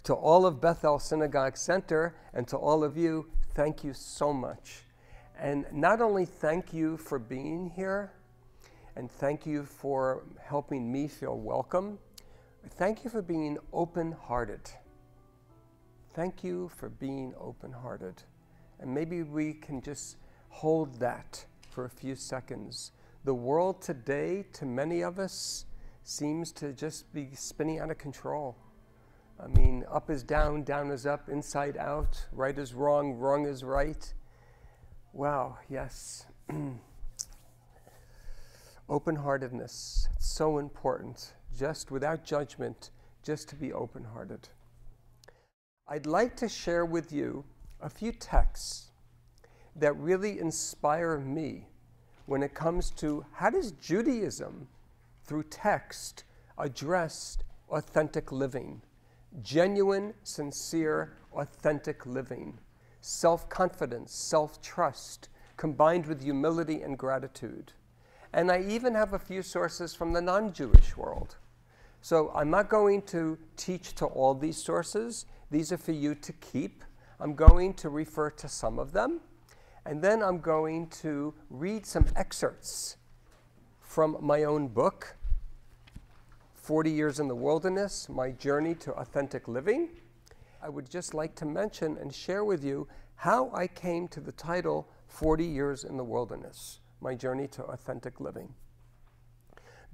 To all of Beth El Synagogue Center and to all of you, thank you so much. And not only thank you for being here, and thank you for helping me feel welcome, thank you for being open-hearted. Thank you for being open-hearted. And maybe we can just hold that for a few seconds. The world today, to many of us, seems to just be spinning out of control. I mean, up is down, down is up, inside out, right is wrong, wrong is right. Wow, yes. Open-heartedness, it's so important, just without judgment, just to be open-hearted. I'd like to share with you a few texts that really inspire me when it comes to how does Judaism, through text, address authentic living, genuine, sincere, authentic living, self-confidence, self-trust, combined with humility and gratitude. And I even have a few sources from the non-Jewish world. So I'm not going to teach to all these sources. These are for you to keep. I'm going to refer to some of them. And then I'm going to read some excerpts from my own book, 40 Years in the Wilderness, My Journey to Authentic Living. I would just like to mention and share with you how I came to the title 40 Years in the Wilderness, My Journey to Authentic Living.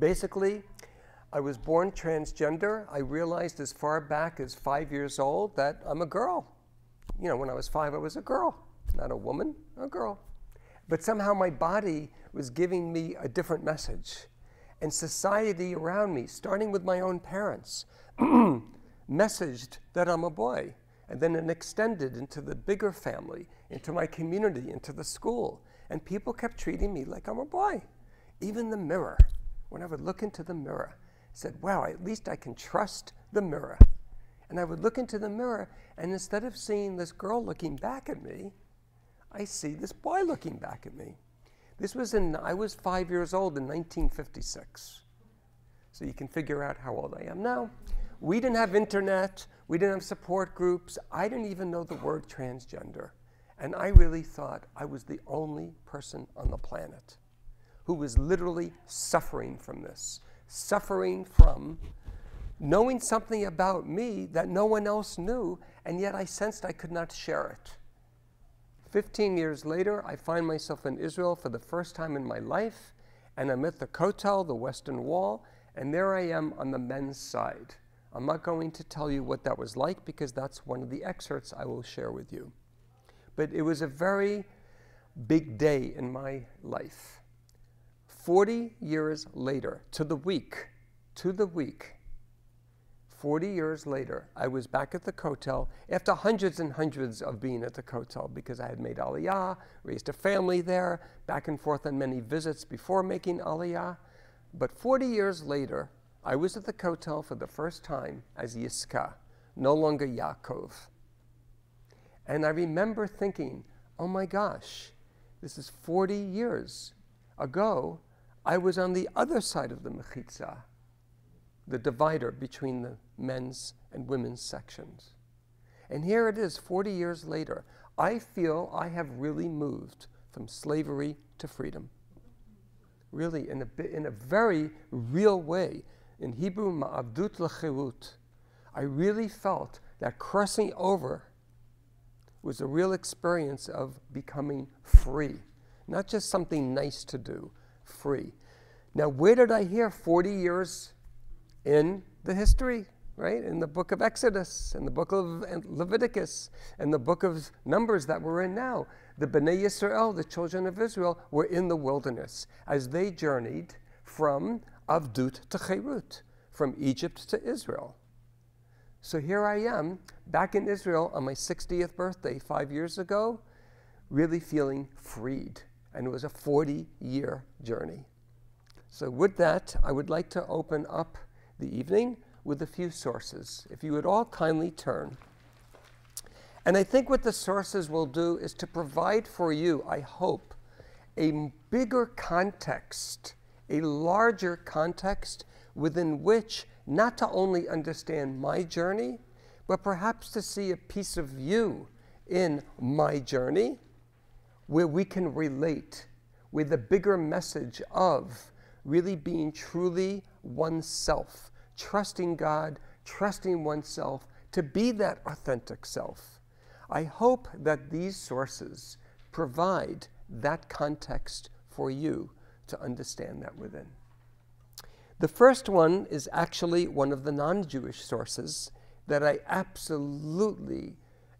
Basically, I was born transgender. I realized as far back as 5 years old that I'm a girl. You know, when I was 5, I was a girl, not a woman, a girl. But somehow my body was giving me a different message. And society around me, starting with my own parents, messaged that I'm a boy. And then it extended into the bigger family, into my community, into the school. And people kept treating me like I'm a boy. Even the mirror, when I would look into the mirror, said, wow, at least I can trust the mirror. And I would look into the mirror, and instead of seeing this girl looking back at me, I see this boy looking back at me. I was 5 years old in 1956. So you can figure out how old I am now. We didn't have internet. We didn't have support groups. I didn't even know the word transgender. And I really thought I was the only person on the planet who was literally suffering from this, suffering from knowing something about me that no one else knew, and yet I sensed I could not share it. 15 years later, I find myself in Israel for the first time in my life, and I'm at the Kotel, the Western Wall, and there I am on the men's side. I'm not going to tell you what that was like because that's one of the excerpts I will share with you. But it was a very big day in my life. 40 years later, to the week, 40 years later, I was back at the Kotel after hundreds and hundreds of being at the Kotel because I had made Aliyah, raised a family there, back and forth on many visits before making Aliyah. But 40 years later, I was at the Kotel for the first time as Yiscah, no longer Yaakov. And I remember thinking, oh my gosh, this is 40 years ago, I was on the other side of the Mechitza, the divider between the men's and women's sections. And here it is, 40 years later. I feel I have really moved from slavery to freedom. Really, in a very real way. In Hebrew, ma'avdut l'chirut. I really felt that crossing over was a real experience of becoming free. Not just something nice to do, free. Now, where did I hear 40 years in the history, right? In the book of Exodus, in the book of Leviticus, and the book of Numbers that we're in now. The Bnei Yisrael, the children of Israel, were in the wilderness as they journeyed from Avdut to Cherut, from Egypt to Israel. So here I am, back in Israel on my 60th birthday 5 years ago, really feeling freed. And it was a 40-year journey. So with that, I would like to open up the evening with a few sources. If you would all kindly turn. And I think what the sources will do is to provide for you, I hope, a bigger context, a larger context within which not to only understand my journey, but perhaps to see a piece of you in my journey where we can relate with the bigger message of really being truly oneself, trusting God, trusting oneself to be that authentic self. I hope that these sources provide that context for you to understand that within. The first one is actually one of the non-Jewish sources that I absolutely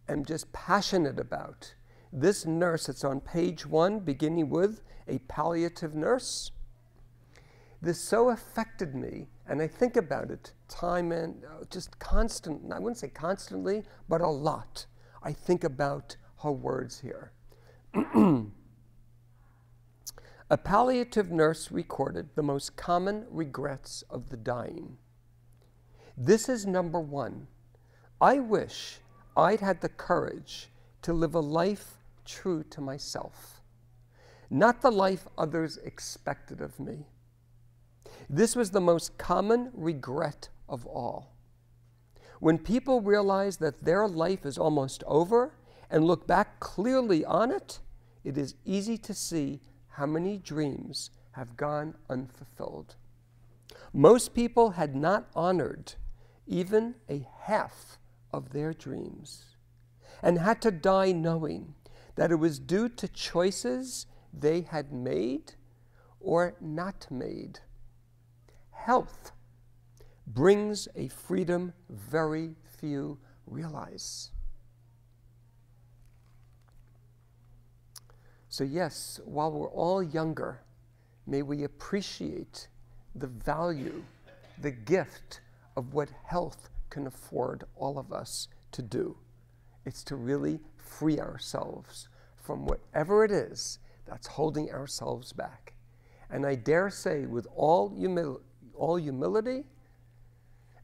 am just passionate about. This nurse, it's on page 1, beginning with a palliative nurse. This so affected me, and I think about it time and just constant, I wouldn't say constantly, but a lot. I think about her words here. A palliative nurse recorded the most common regrets of the dying. This is number 1. I wish I'd had the courage to live a life true to myself, not the life others expected of me. This was the most common regret of all. When people realize that their life is almost over and look back clearly on it, it is easy to see how many dreams have gone unfulfilled. Most people had not honored even a half of their dreams and had to die knowing that it was due to choices they had made or not made. Health brings a freedom very few realize. So yes, while we're all younger, may we appreciate the value, the gift of what health can afford all of us to do. It's to really free ourselves from whatever it is that's holding ourselves back. And I dare say, with all humility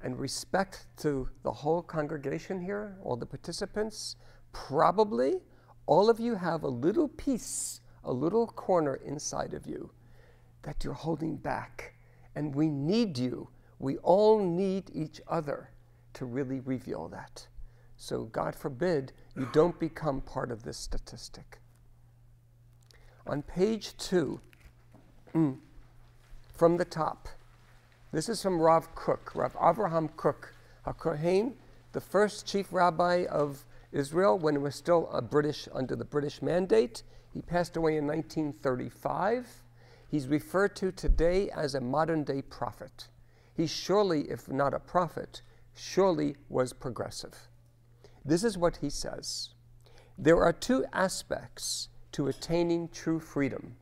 and respect to the whole congregation here, all the participants, probably all of you have a little piece, a little corner inside of you that you're holding back. And we need you. We all need each other to really reveal that. So God forbid you don't become part of this statistic. On page 2, from the top, this is from Rav Kook, Rav Avraham Kook, HaKohen, the first chief rabbi of Israel when it was still under the British mandate. He passed away in 1935. He's referred to today as a modern-day prophet. He surely, if not a prophet, surely was progressive. This is what he says. There are 2 aspects to attaining true freedom.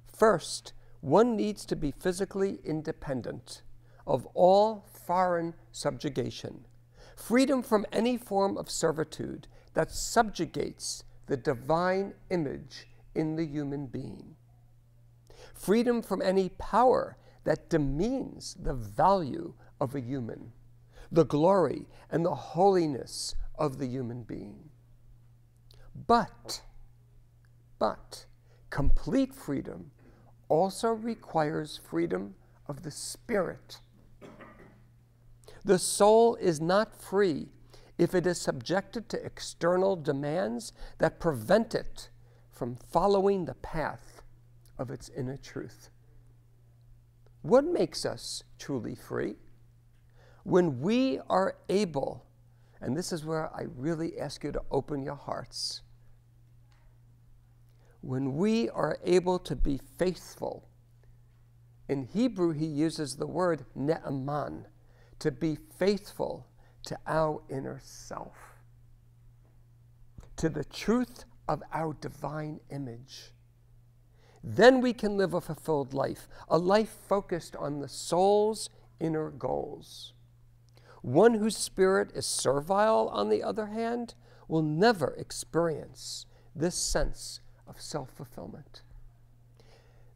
First, one needs to be physically independent of all foreign subjugation, freedom from any form of servitude that subjugates the divine image in the human being, freedom from any power that demeans the value of a human, the glory and the holiness of the human being. But complete freedom also requires freedom of the spirit. The soul is not free if it is subjected to external demands that prevent it from following the path of its inner truth. What makes us truly free? When we are able, and this is where I really ask you to open your hearts, when we are able to be faithful. In Hebrew, he uses the word ne'eman, to be faithful to our inner self, to the truth of our divine image. Then we can live a fulfilled life, a life focused on the soul's inner goals. One whose spirit is servile, on the other hand, will never experience this sense of self-fulfillment.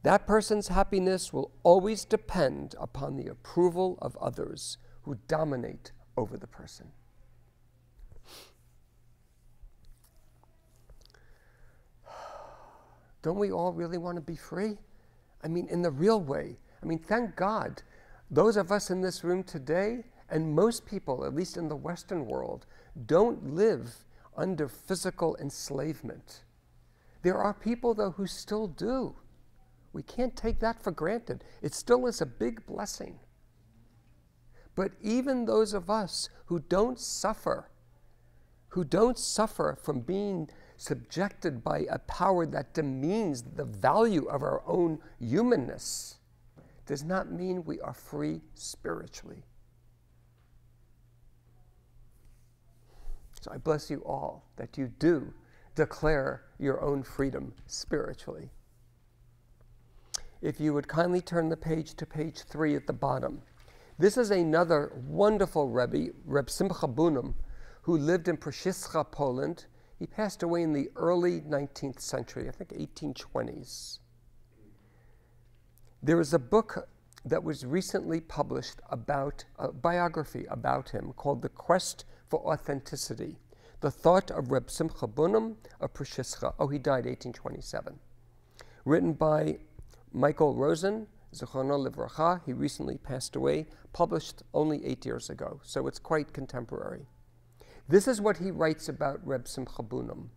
That person's happiness will always depend upon the approval of others who dominate over the person. Don't we all really want to be free? I mean, in the real way. I mean, thank God, those of us in this room today And most people, at least in the Western world, don't live under physical enslavement. There are people, though, who still do. We can't take that for granted. It still is a big blessing. But even those of us who don't suffer from being subjected by a power that demeans the value of our own humanness, does not mean we are free spiritually. So I bless you all that you do declare your own freedom spiritually. If you would kindly turn the page to page 3 at the bottom. This is another wonderful Rebbe, Reb Simcha Bunim, who lived in Przyszyska, Poland. He passed away in the early 19th century, I think 1820s. There is a book that was recently published about a biography about him called The Quest for Authenticity, the thought of Reb Simcha Bunim of Przyszyska. Oh, he died 1827. Written by Michael Rosen, Zichrono Livracha. He recently passed away, published only 8 years ago, so it's quite contemporary. This is what he writes about Reb Simcha Bunim.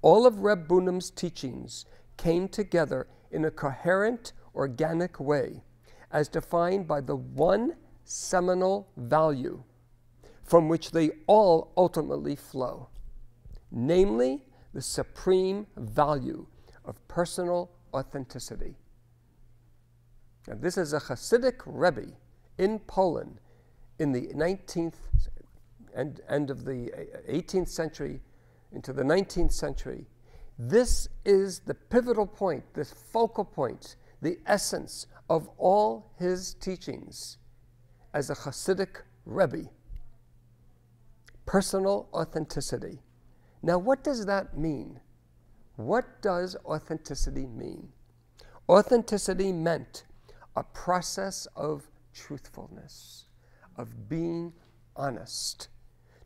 All of Reb Bunim's teachings came together in a coherent, organic way, as defined by the one seminal value from which they all ultimately flow, namely the supreme value of personal authenticity. Now, this is a Hasidic Rebbe in Poland in the 19th and end of the 18th century into the 19th century. This is the pivotal point, this focal point, the essence of all his teachings as a Hasidic Rebbe. Personal authenticity. Now, what does that mean? What does authenticity mean? Authenticity meant a process of truthfulness, of being honest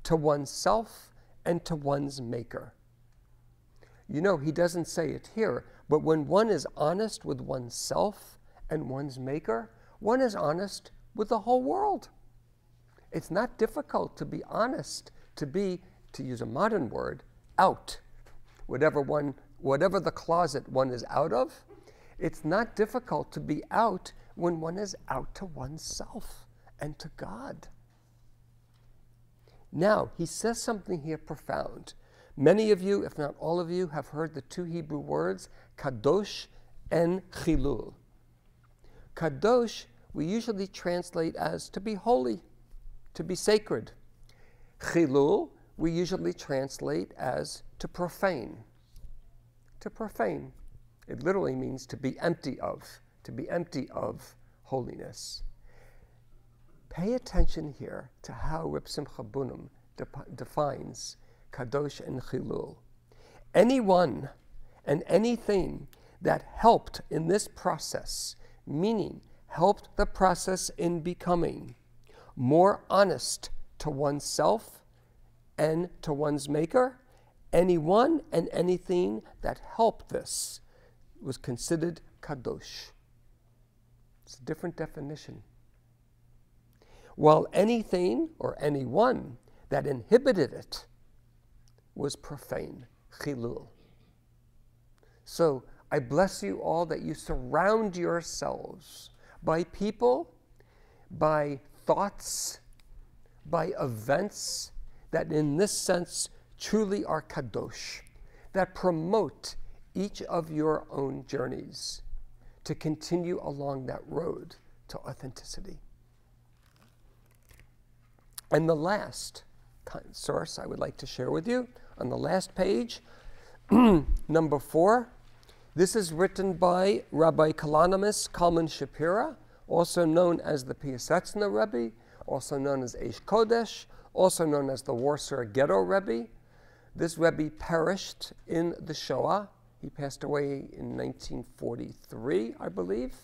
to oneself and to one's maker. You know, he doesn't say it here, but when one is honest with oneself and one's maker, one is honest with the whole world. It's not difficult to be honest, to be, to use a modern word, out. Whatever the closet one is out of, it's not difficult to be out when one is out to oneself and to God. Now, he says something here profound. Many of you, if not all of you, have heard the two Hebrew words, kadosh and chilul. Kadosh, we usually translate as to be holy, to be sacred. Chilul, we usually translate as to profane. To profane. It literally means to be empty of holiness. Pay attention here to how Reb Simcha Bunim defines kadosh and chilul. Anyone and anything that helped in this process, meaning helped the process in becoming more honest to oneself and to one's maker, anyone and anything that helped this was considered kadosh. It's a different definition. While anything or anyone that inhibited it was profane, chilul. So I bless you all that you surround yourselves by people, by thoughts, by events that in this sense truly are kadosh, that promote each of your own journeys to continue along that road to authenticity. And the last source I would like to share with you on the last page, number 4. This is written by Rabbi Kalanimus Kalman Shapira, also known as the Piasetzner Rebbe, also known as Eish Kodesh, also known as the Warsaw Ghetto Rebbe. This Rebbe perished in the Shoah. He passed away in 1943, I believe.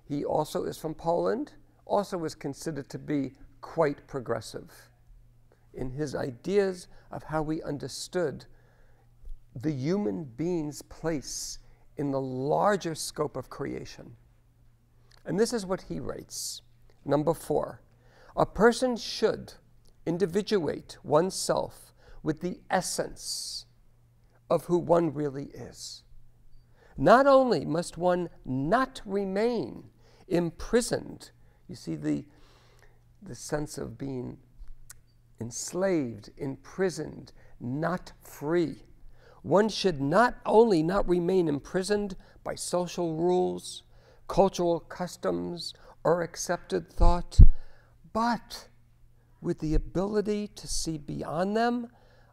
He also is from Poland, also was considered to be quite progressive in his ideas of how we understood the human being's place in the larger scope of creation. And this is what he writes. Number 4, A person should individuate oneself with the essence of who one really is. Not only must one not remain imprisoned, you see the sense of being enslaved, imprisoned, not free. One should not only not remain imprisoned by social rules, cultural customs, or accepted thought, but with the ability to see beyond them,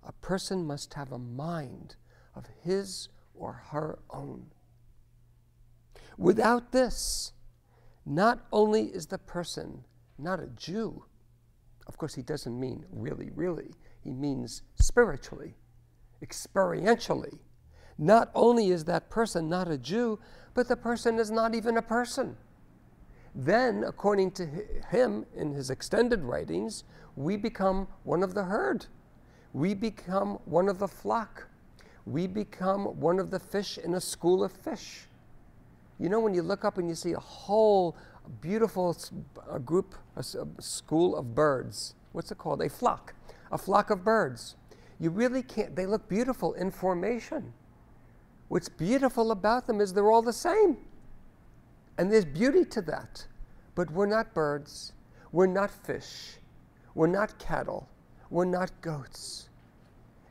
a person must have a mind of his or her own. Without this, not only is the person not a Jew, of course he doesn't mean really, really, he means spiritually, experientially. Not only is that person not a Jew, but the person is not even a person. Then, according to him, in his extended writings, we become one of the herd. We become one of the flock. We become one of the fish in a school of fish. You know, when you look up and you see a whole beautiful group, a school of birds, what's it called? A flock of birds. You really can't, they look beautiful in formation. What's beautiful about them is they're all the same. And there's beauty to that. But we're not birds. We're not fish. We're not cattle. We're not goats.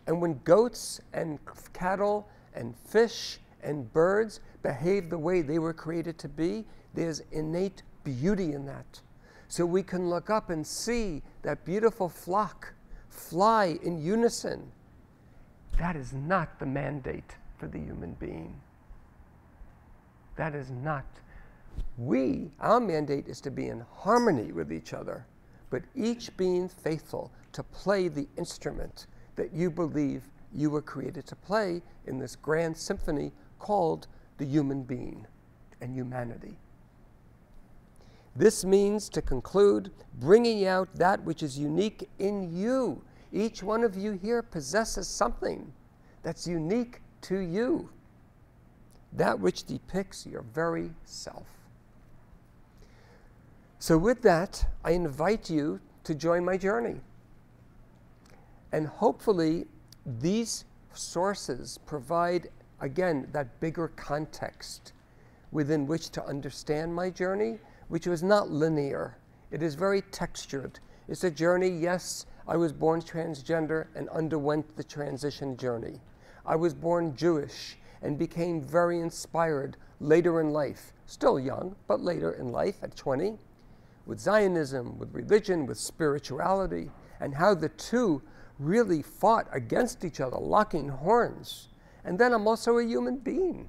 And when goats and cattle and fish and birds behave the way they were created to be, there's innate beauty in that. So we can look up and see that beautiful flock fly in unison. That is not the mandate for the human being. That is not. Our mandate is to be in harmony with each other, but each being faithful to play the instrument that you believe you were created to play in this grand symphony called the human being and humanity. This means, to conclude, bringing out that which is unique in you. Each one of you here possesses something that's unique to you, that which depicts your very self. So with that, I invite you to join my journey. And hopefully, these sources provide, again, that bigger context within which to understand my journey, which was not linear. It is very textured. It's a journey, yes, I was born transgender and underwent the transition journey. I was born Jewish and became very inspired later in life, still young, but later in life at 20, with Zionism, with religion, with spirituality, and how the two really fought against each other, locking horns. And then I'm also a human being,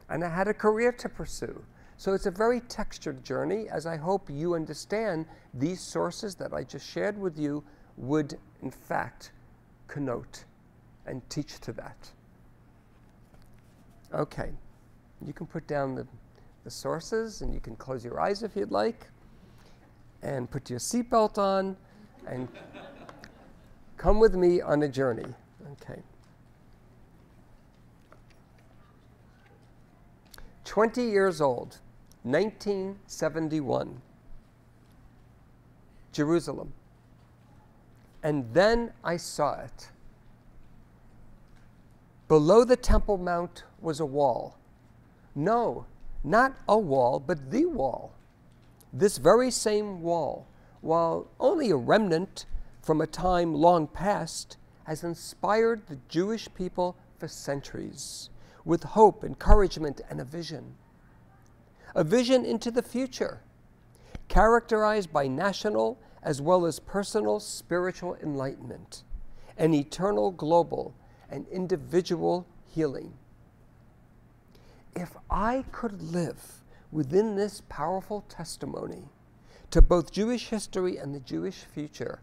and I had a career to pursue. So it's a very textured journey, as I hope you understand these sources that I just shared with you would, in fact, connote and teach to that. Okay, you can put down the sources, and you can close your eyes if you'd like, and put your seatbelt on, and come with me on a journey. Okay. 20 years old, 1971, Jerusalem. And then I saw it. Below the Temple Mount was a wall. No, not a wall, but the wall. This very same wall, while only a remnant from a time long past, has inspired the Jewish people for centuries with hope, encouragement, and a vision. A vision into the future, characterized by national as well as personal spiritual enlightenment, and eternal global and individual healing. If I could live within this powerful testimony to both Jewish history and the Jewish future,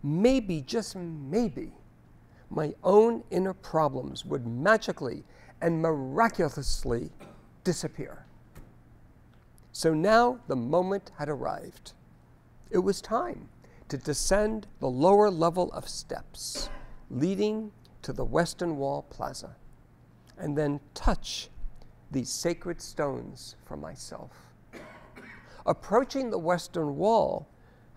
maybe, just maybe, my own inner problems would magically and miraculously disappear. So now the moment had arrived. It was time to descend the lower level of steps leading to the Western Wall Plaza, and then touch these sacred stones for myself. Approaching the Western Wall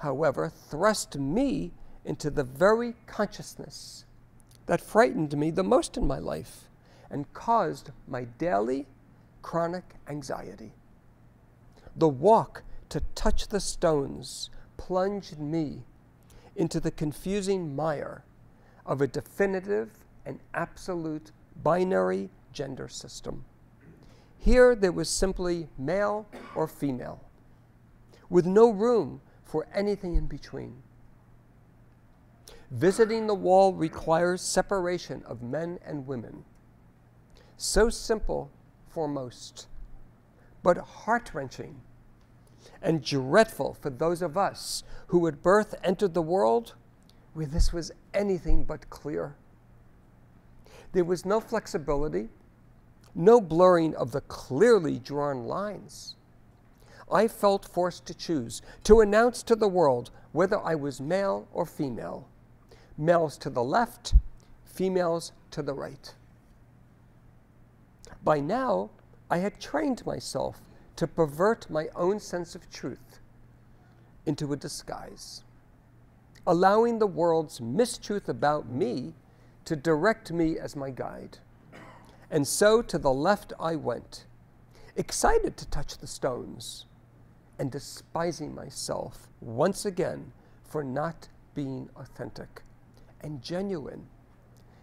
however, thrust me into the very consciousness that frightened me the most in my life and caused my daily chronic anxiety. The walk to touch the stones plunged me into the confusing mire of a definitive and absolute binary gender system. Here there was simply male or female, with no room for anything in between. Visiting the wall requires separation of men and women. So simple for most, but heart-wrenching and dreadful for those of us who at birth entered the world where this was anything but clear. There was no flexibility, no blurring of the clearly drawn lines. I felt forced to choose, to announce to the world whether I was male or female. Males to the left, females to the right. By now, I had trained myself to pervert my own sense of truth into a disguise, allowing the world's mistruth about me to direct me as my guide. And so to the left I went, excited to touch the stones, and despising myself once again for not being authentic and genuine,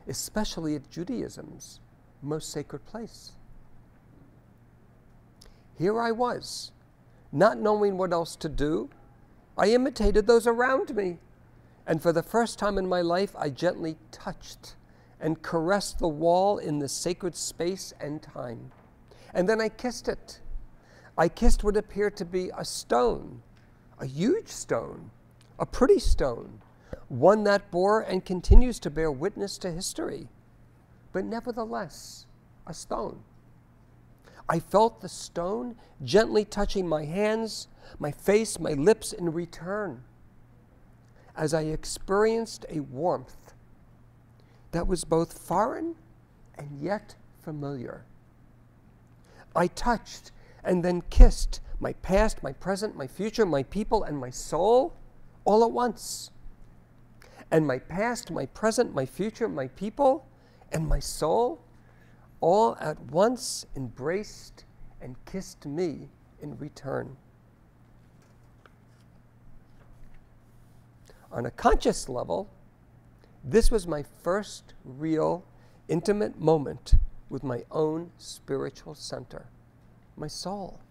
especially at Judaism's most sacred place. Here I was, not knowing what else to do. I imitated those around me, and for the first time in my life, I gently touched and caressed the wall in the sacred space and time. And then I kissed it. I kissed what appeared to be a stone, a huge stone, a pretty stone, one that bore and continues to bear witness to history, but nevertheless, a stone. I felt the stone gently touching my hands, my face, my lips in return, as I experienced a warmth that was both foreign and yet familiar. I touched and then kissed my past, my present, my future, my people, and my soul all at once. And my past, my present, my future, my people, and my soul all at once embraced and kissed me in return. On a conscious level, this was my first real, intimate moment with my own spiritual center, my soul.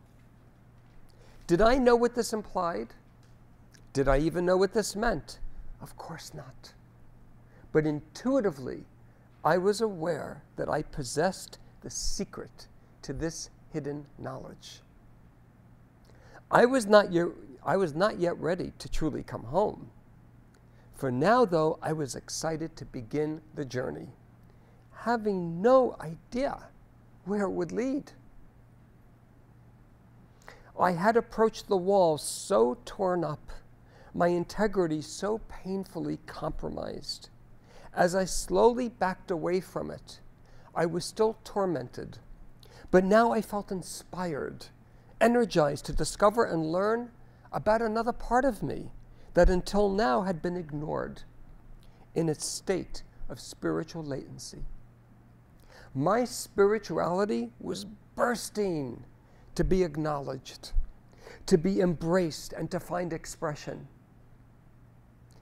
Did I know what this implied? Did I even know what this meant? Of course not. But intuitively, I was aware that I possessed the secret to this hidden knowledge. I was not yet ready to truly come home. For now, though, I was excited to begin the journey, having no idea where it would lead. I had approached the wall so torn up, my integrity so painfully compromised. As I slowly backed away from it, I was still tormented, but now I felt inspired, energized to discover and learn about another part of me that until now had been ignored in its state of spiritual latency. My spirituality was bursting to be acknowledged, to be embraced, and to find expression.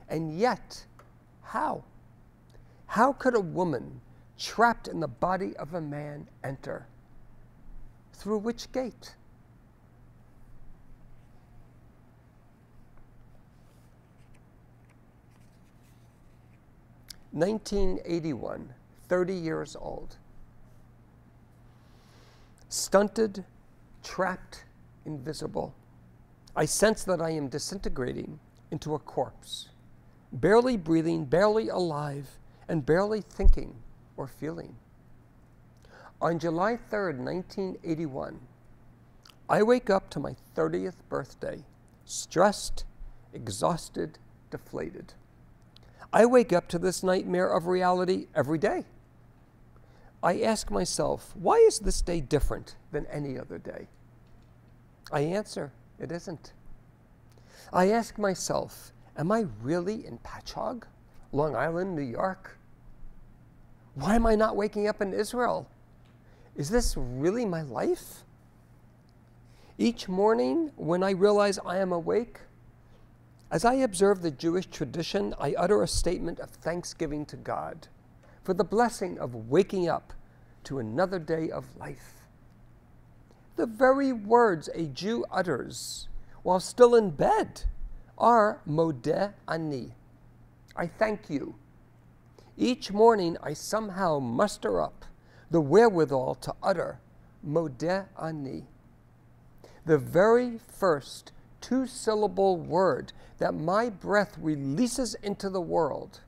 And yet, how? How could a woman trapped in the body of a man enter? Through which gate? (1981), 30 years old. Stunted, trapped, invisible. I sense that I am disintegrating into a corpse, barely breathing, barely alive, and barely thinking or feeling. On July 3rd, 1981, I wake up to my 30th birthday, stressed, exhausted, deflated. I wake up to this nightmare of reality every day. I ask myself, why is this day different than any other day? I answer, it isn't. I ask myself, am I really in Patchogue, Long Island, New York? Why am I not waking up in Israel? Is this really my life? Each morning when I realize I am awake, as I observe the Jewish tradition, I utter a statement of thanksgiving to God for the blessing of waking up to another day of life. The very words a Jew utters while still in bed are modeh ani. I thank you. Each morning I somehow muster up the wherewithal to utter modeh ani, the very first two-syllable word that my breath releases into the world.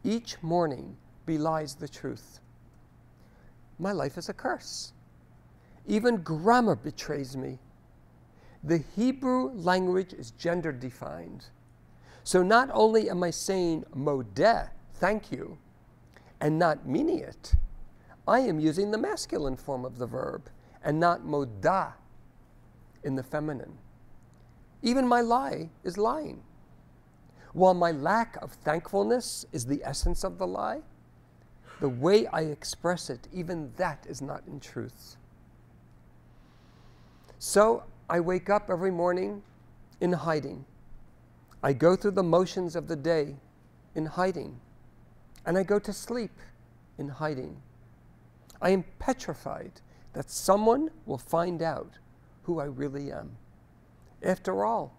Each morning belies the truth. My life is a curse. Even grammar betrays me. The Hebrew language is gender defined. So not only am I saying modeh, thank you, and not meaning it, I am using the masculine form of the verb and not modah in the feminine. Even my lie is lying. While my lack of thankfulness is the essence of the lie, the way I express it, even that is not in truth. So I wake up every morning in hiding. I go through the motions of the day in hiding. And I go to sleep in hiding. I am petrified that someone will find out who I really am. After all,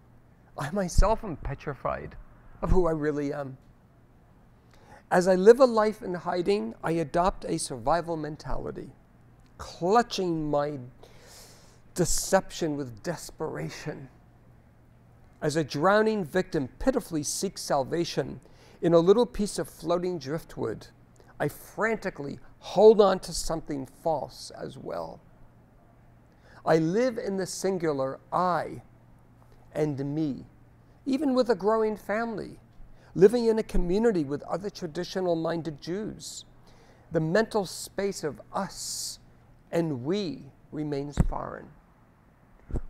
I myself am petrified of who I really am. As I live a life in hiding, I adopt a survival mentality, clutching my deception with desperation. As a drowning victim pitifully seeks salvation in a little piece of floating driftwood, I frantically hold on to something false as well. I live in the singular I and me, even with a growing family, living in a community with other traditional-minded Jews. The mental space of us and we remains foreign.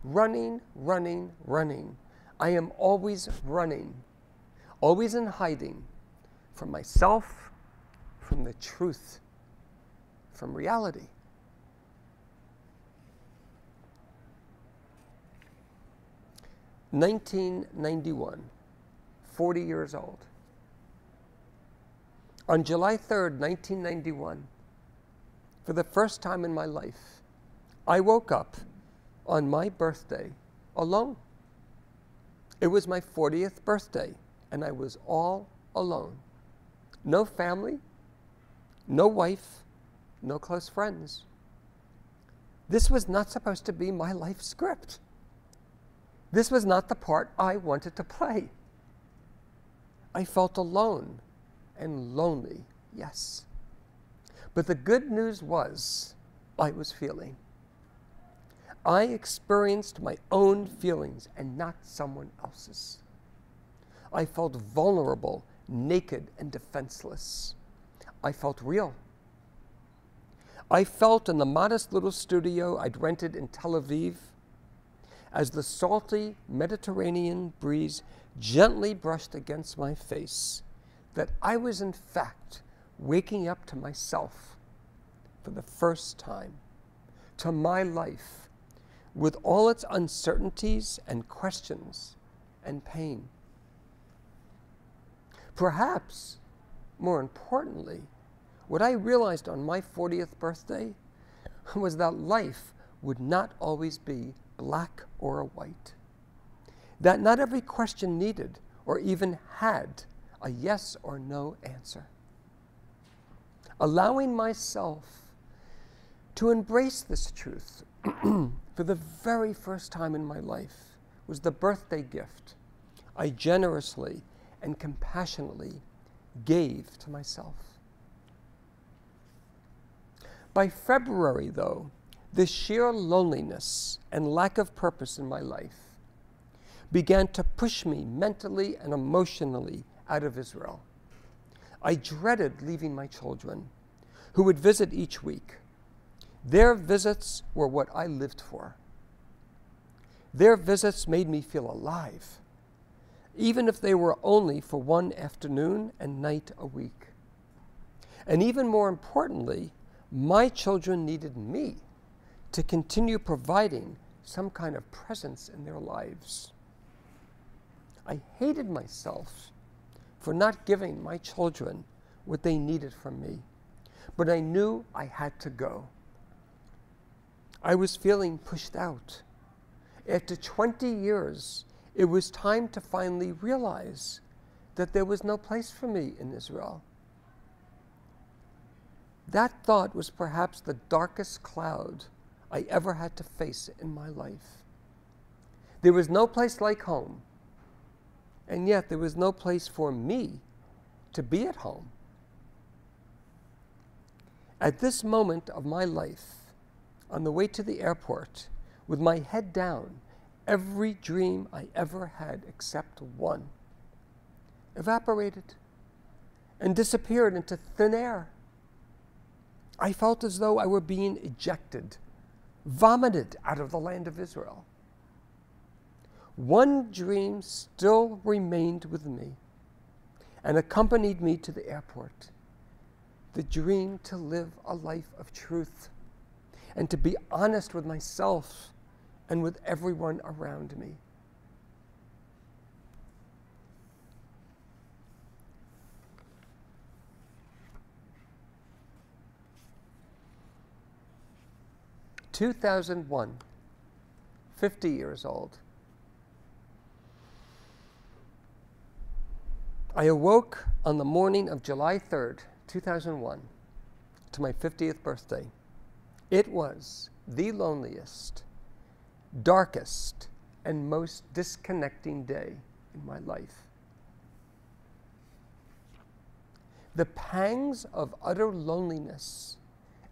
Running, running, running. I am always running, always in hiding from myself, from the truth, from reality. (1991), 40 years old. On July 3rd, 1991, for the first time in my life, I woke up on my birthday alone. It was my 40th birthday, and I was all alone. No family, no wife, no close friends. This was not supposed to be my life script. This was not the part I wanted to play. I felt alone and lonely, yes. But the good news was I was feeling. I experienced my own feelings and not someone else's. I felt vulnerable, naked, and defenseless. I felt real. I felt in the modest little studio I'd rented in Tel Aviv, as the salty Mediterranean breeze gently brushed against my face, that I was in fact waking up to myself for the first time, to my life, with all its uncertainties and questions and pain. Perhaps, more importantly, what I realized on my 40th birthday was that life would not always be black or white. That not every question needed or even had a yes or no answer. Allowing myself to embrace this truth for the very first time in my life was the birthday gift I generously and compassionately gave to myself. By February, though, the sheer loneliness and lack of purpose in my life began to push me mentally and emotionally out of Israel. I dreaded leaving my children, who would visit each week. Their visits were what I lived for. Their visits made me feel alive, even if they were only for one afternoon and night a week. And even more importantly, my children needed me to continue providing some kind of presence in their lives. I hated myself for not giving my children what they needed from me, but I knew I had to go. I was feeling pushed out. After 20 years, it was time to finally realize that there was no place for me in Israel. That thought was perhaps the darkest cloud I ever had to face in my life. There was no place like home, and yet there was no place for me to be at home. At this moment of my life, on the way to the airport, with my head down, every dream I ever had except one evaporated and disappeared into thin air. I felt as though I were being ejected, vomited out of the land of Israel. One dream still remained with me and accompanied me to the airport. The dream to live a life of truth and to be honest with myself and with everyone around me. In 2001, 50 years old. I awoke on the morning of July 3rd, 2001, to my 50th birthday. It was the loneliest, darkest, and most disconnecting day in my life. The pangs of utter loneliness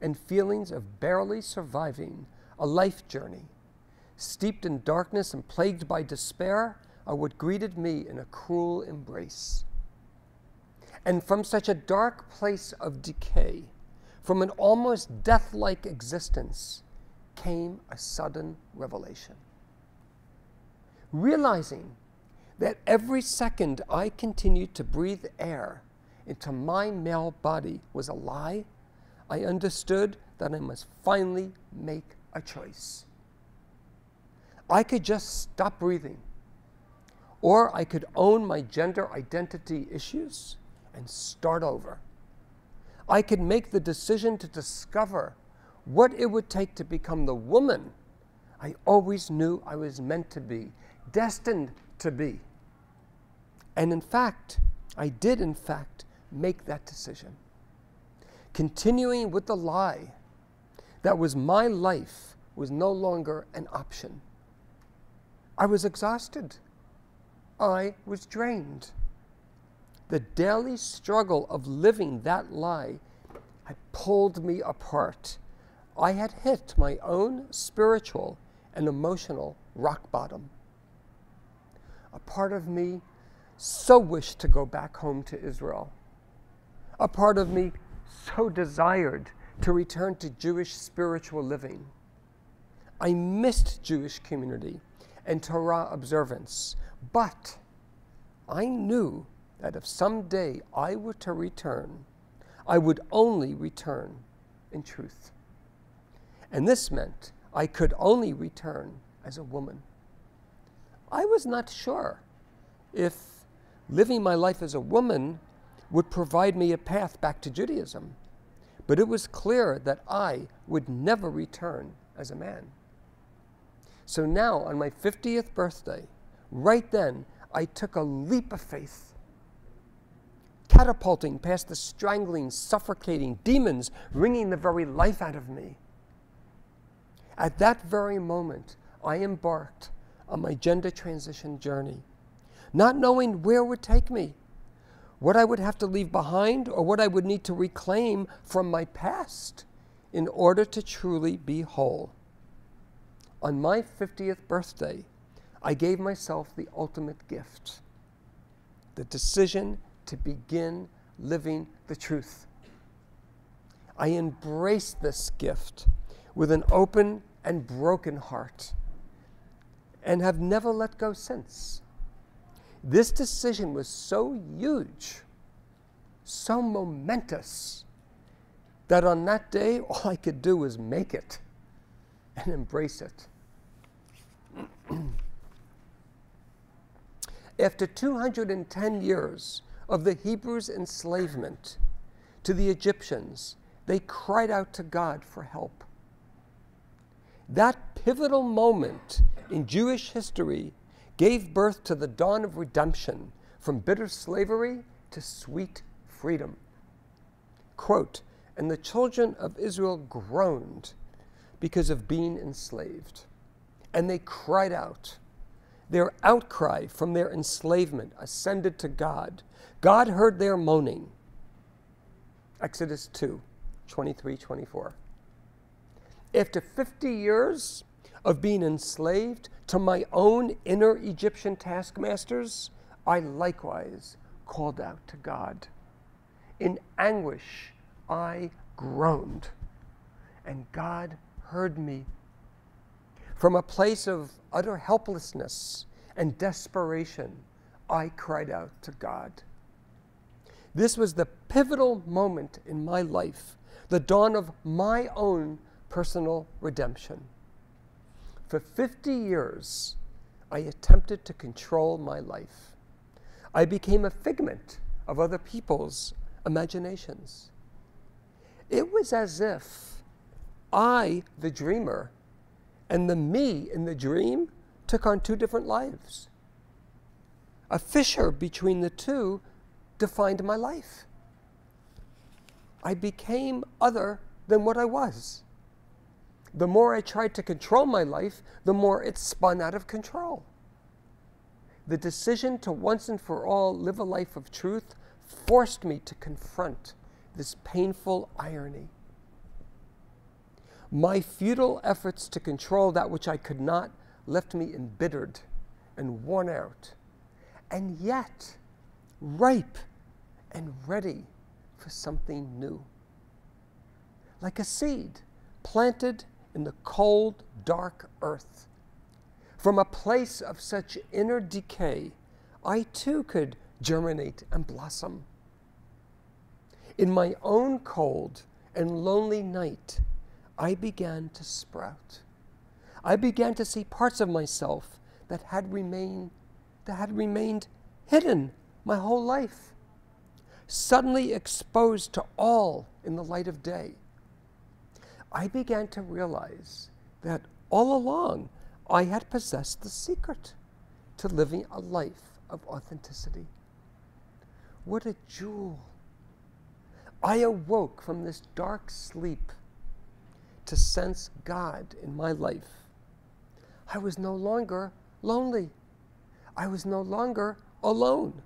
and feelings of barely surviving a life journey, steeped in darkness and plagued by despair, are what greeted me in a cruel embrace. And from such a dark place of decay, from an almost death-like existence, came a sudden revelation. Realizing that every second I continued to breathe air into my male body was a lie, I understood that I must finally make a choice. I could just stop breathing, or I could own my gender identity issues and start over. I could make the decision to discover what it would take to become the woman I always knew I was meant to be, destined to be. And in fact, I did in fact make that decision. Continuing with the lie that was my life was no longer an option. I was exhausted. I was drained. The daily struggle of living that lie had pulled me apart. I had hit my own spiritual and emotional rock bottom. A part of me so wished to go back home to Israel. A part of me so desired to return to Jewish spiritual living. I missed Jewish community and Torah observance, but I knew that if someday I were to return, I would only return in truth. And this meant I could only return as a woman. I was not sure if living my life as a woman would provide me a path back to Judaism, but it was clear that I would never return as a man. So now, on my 50th birthday, right then, I took a leap of faith, catapulting past the strangling, suffocating demons wringing the very life out of me. At that very moment, I embarked on my gender transition journey, not knowing where it would take me, what I would have to leave behind, or what I would need to reclaim from my past in order to truly be whole. On my 50th birthday, I gave myself the ultimate gift, the decision to begin living the truth. I embraced this gift with an open and broken heart. and have never let go since. This decision was so huge, so momentous, that on that day, all I could do was make it and embrace it. After 210 years of the Hebrews' enslavement to the Egyptians, they cried out to God for help. That pivotal moment in Jewish history gave birth to the dawn of redemption from bitter slavery to sweet freedom. Quote, "And the children of Israel groaned because of being enslaved, and they cried out. Their outcry from their enslavement ascended to God. God heard their moaning." Exodus 2, 23, 24. After 50 years of being enslaved to my own inner Egyptian taskmasters, I likewise called out to God. In anguish, I groaned, and God heard me. From a place of utter helplessness and desperation, I cried out to God. This was the pivotal moment in my life, the dawn of my own personal redemption. For 50 years, I attempted to control my life. I became a figment of other people's imaginations. It was as if I, the dreamer, and the me in the dream took on two different lives. A fissure between the two defined my life. I became other than what I was. The more I tried to control my life, the more it spun out of control. The decision to once and for all live a life of truth forced me to confront this painful irony. My futile efforts to control that which I could not left me embittered and worn out, and yet ripe and ready for something new. Like a seed planted in the cold, dark earth. From a place of such inner decay, I too could germinate and blossom. In my own cold and lonely night, I began to sprout. I began to see parts of myself that had remained hidden my whole life, suddenly exposed to all in the light of day. I began to realize that all along I had possessed the secret to living a life of authenticity. What a jewel! I awoke from this dark sleep to sense God in my life. I was no longer lonely. I was no longer alone.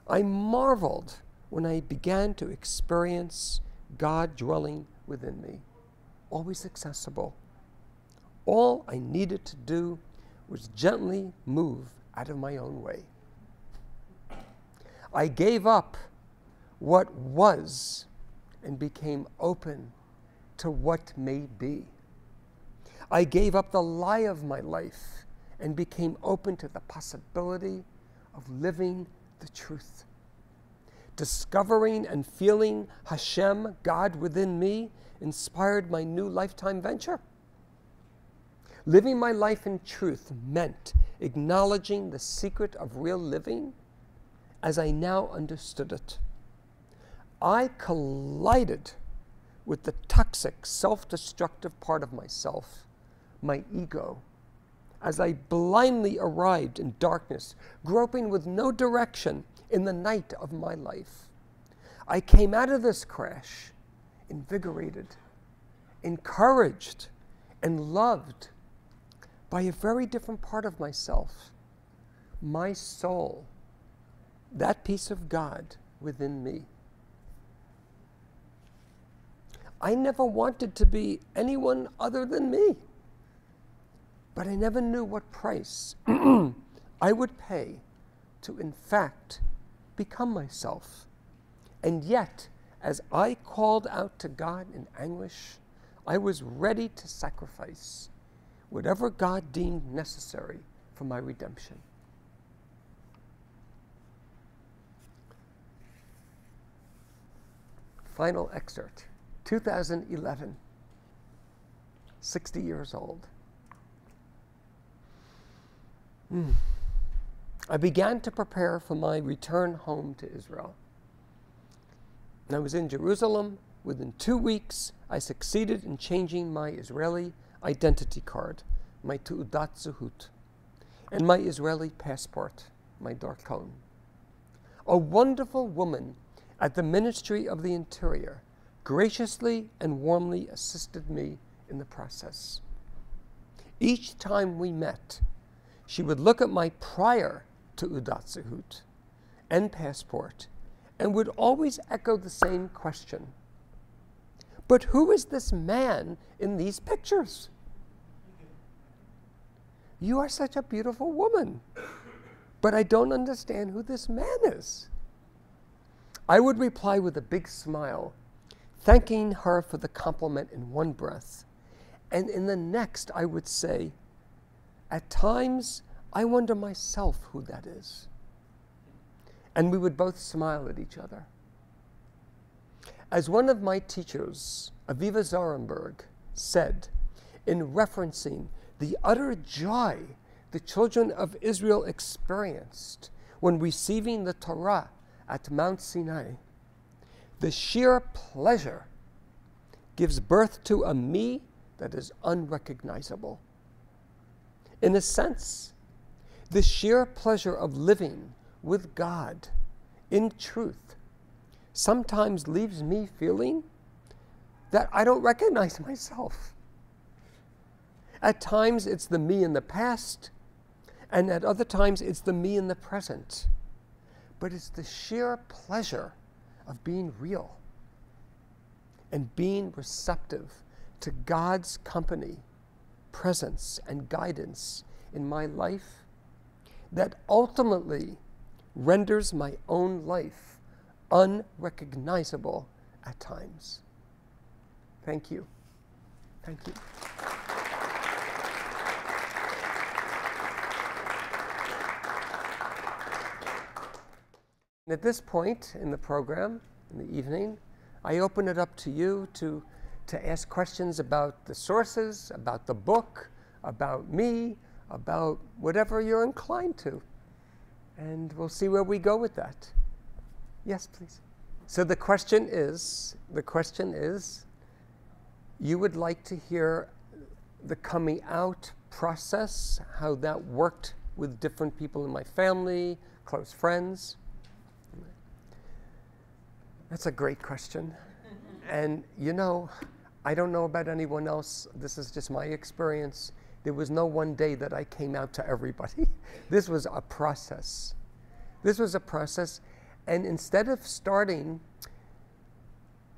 I marveled when I began to experience God dwelling within me, always accessible. All I needed to do was gently move out of my own way. I gave up what was and became open to what may be. I gave up the lie of my life and became open to the possibility of living the truth. Discovering and feeling Hashem, God within me, inspired my new lifetime venture. Living my life in truth meant acknowledging the secret of real living as I now understood it. I collided with the toxic, self-destructive part of myself, my ego, as I blindly arrived in darkness, groping with no direction in the night of my life. I came out of this crash invigorated, encouraged, and loved by a very different part of myself, my soul, that piece of God within me. I never wanted to be anyone other than me, but I never knew what price I would pay to, in fact, become myself. And yet, as I called out to God in anguish, I was ready to sacrifice whatever God deemed necessary for my redemption. Final excerpt, 2011, 60 years old. I began to prepare for my return home to Israel. I was in Jerusalem. Within 2 weeks, I succeeded in changing my Israeli identity card, my Tu'udat Zuhut, and my Israeli passport, my Darkon. A wonderful woman at the Ministry of the Interior graciously and warmly assisted me in the process. Each time we met, she would look at my prior Tu'udat Zuhut and passport and would always echo the same question. But who is this man in these pictures? You are such a beautiful woman, but I don't understand who this man is. I would reply with a big smile, thanking her for the compliment in one breath. And in the next, I would say, at times, I wonder myself who that is. And we would both smile at each other. As one of my teachers, Aviva Zarenberg, said, in referencing the utter joy the children of Israel experienced when receiving the Torah at Mount Sinai, the sheer pleasure gives birth to a me that is unrecognizable. In a sense, the sheer pleasure of living with God in truth sometimes leaves me feeling that I don't recognize myself. At times it's the me in the past, and at other times it's the me in the present. But it's the sheer pleasure of being real and being receptive to God's company, presence, and guidance in my life that ultimately renders my own life unrecognizable at times. Thank you. Thank you. At this point in the program, in the evening, I open it up to you to ask questions about the sources, about the book, about me, about whatever you're inclined to. And we'll see where we go with that. Yes, please. So the question is, you would like to hear the coming out process, how that worked with different people in my family, close friends? That's a great question. And you know, I don't know about anyone else. This is just my experience. There was no one day that I came out to everybody. This was a process. This was a process. And instead of starting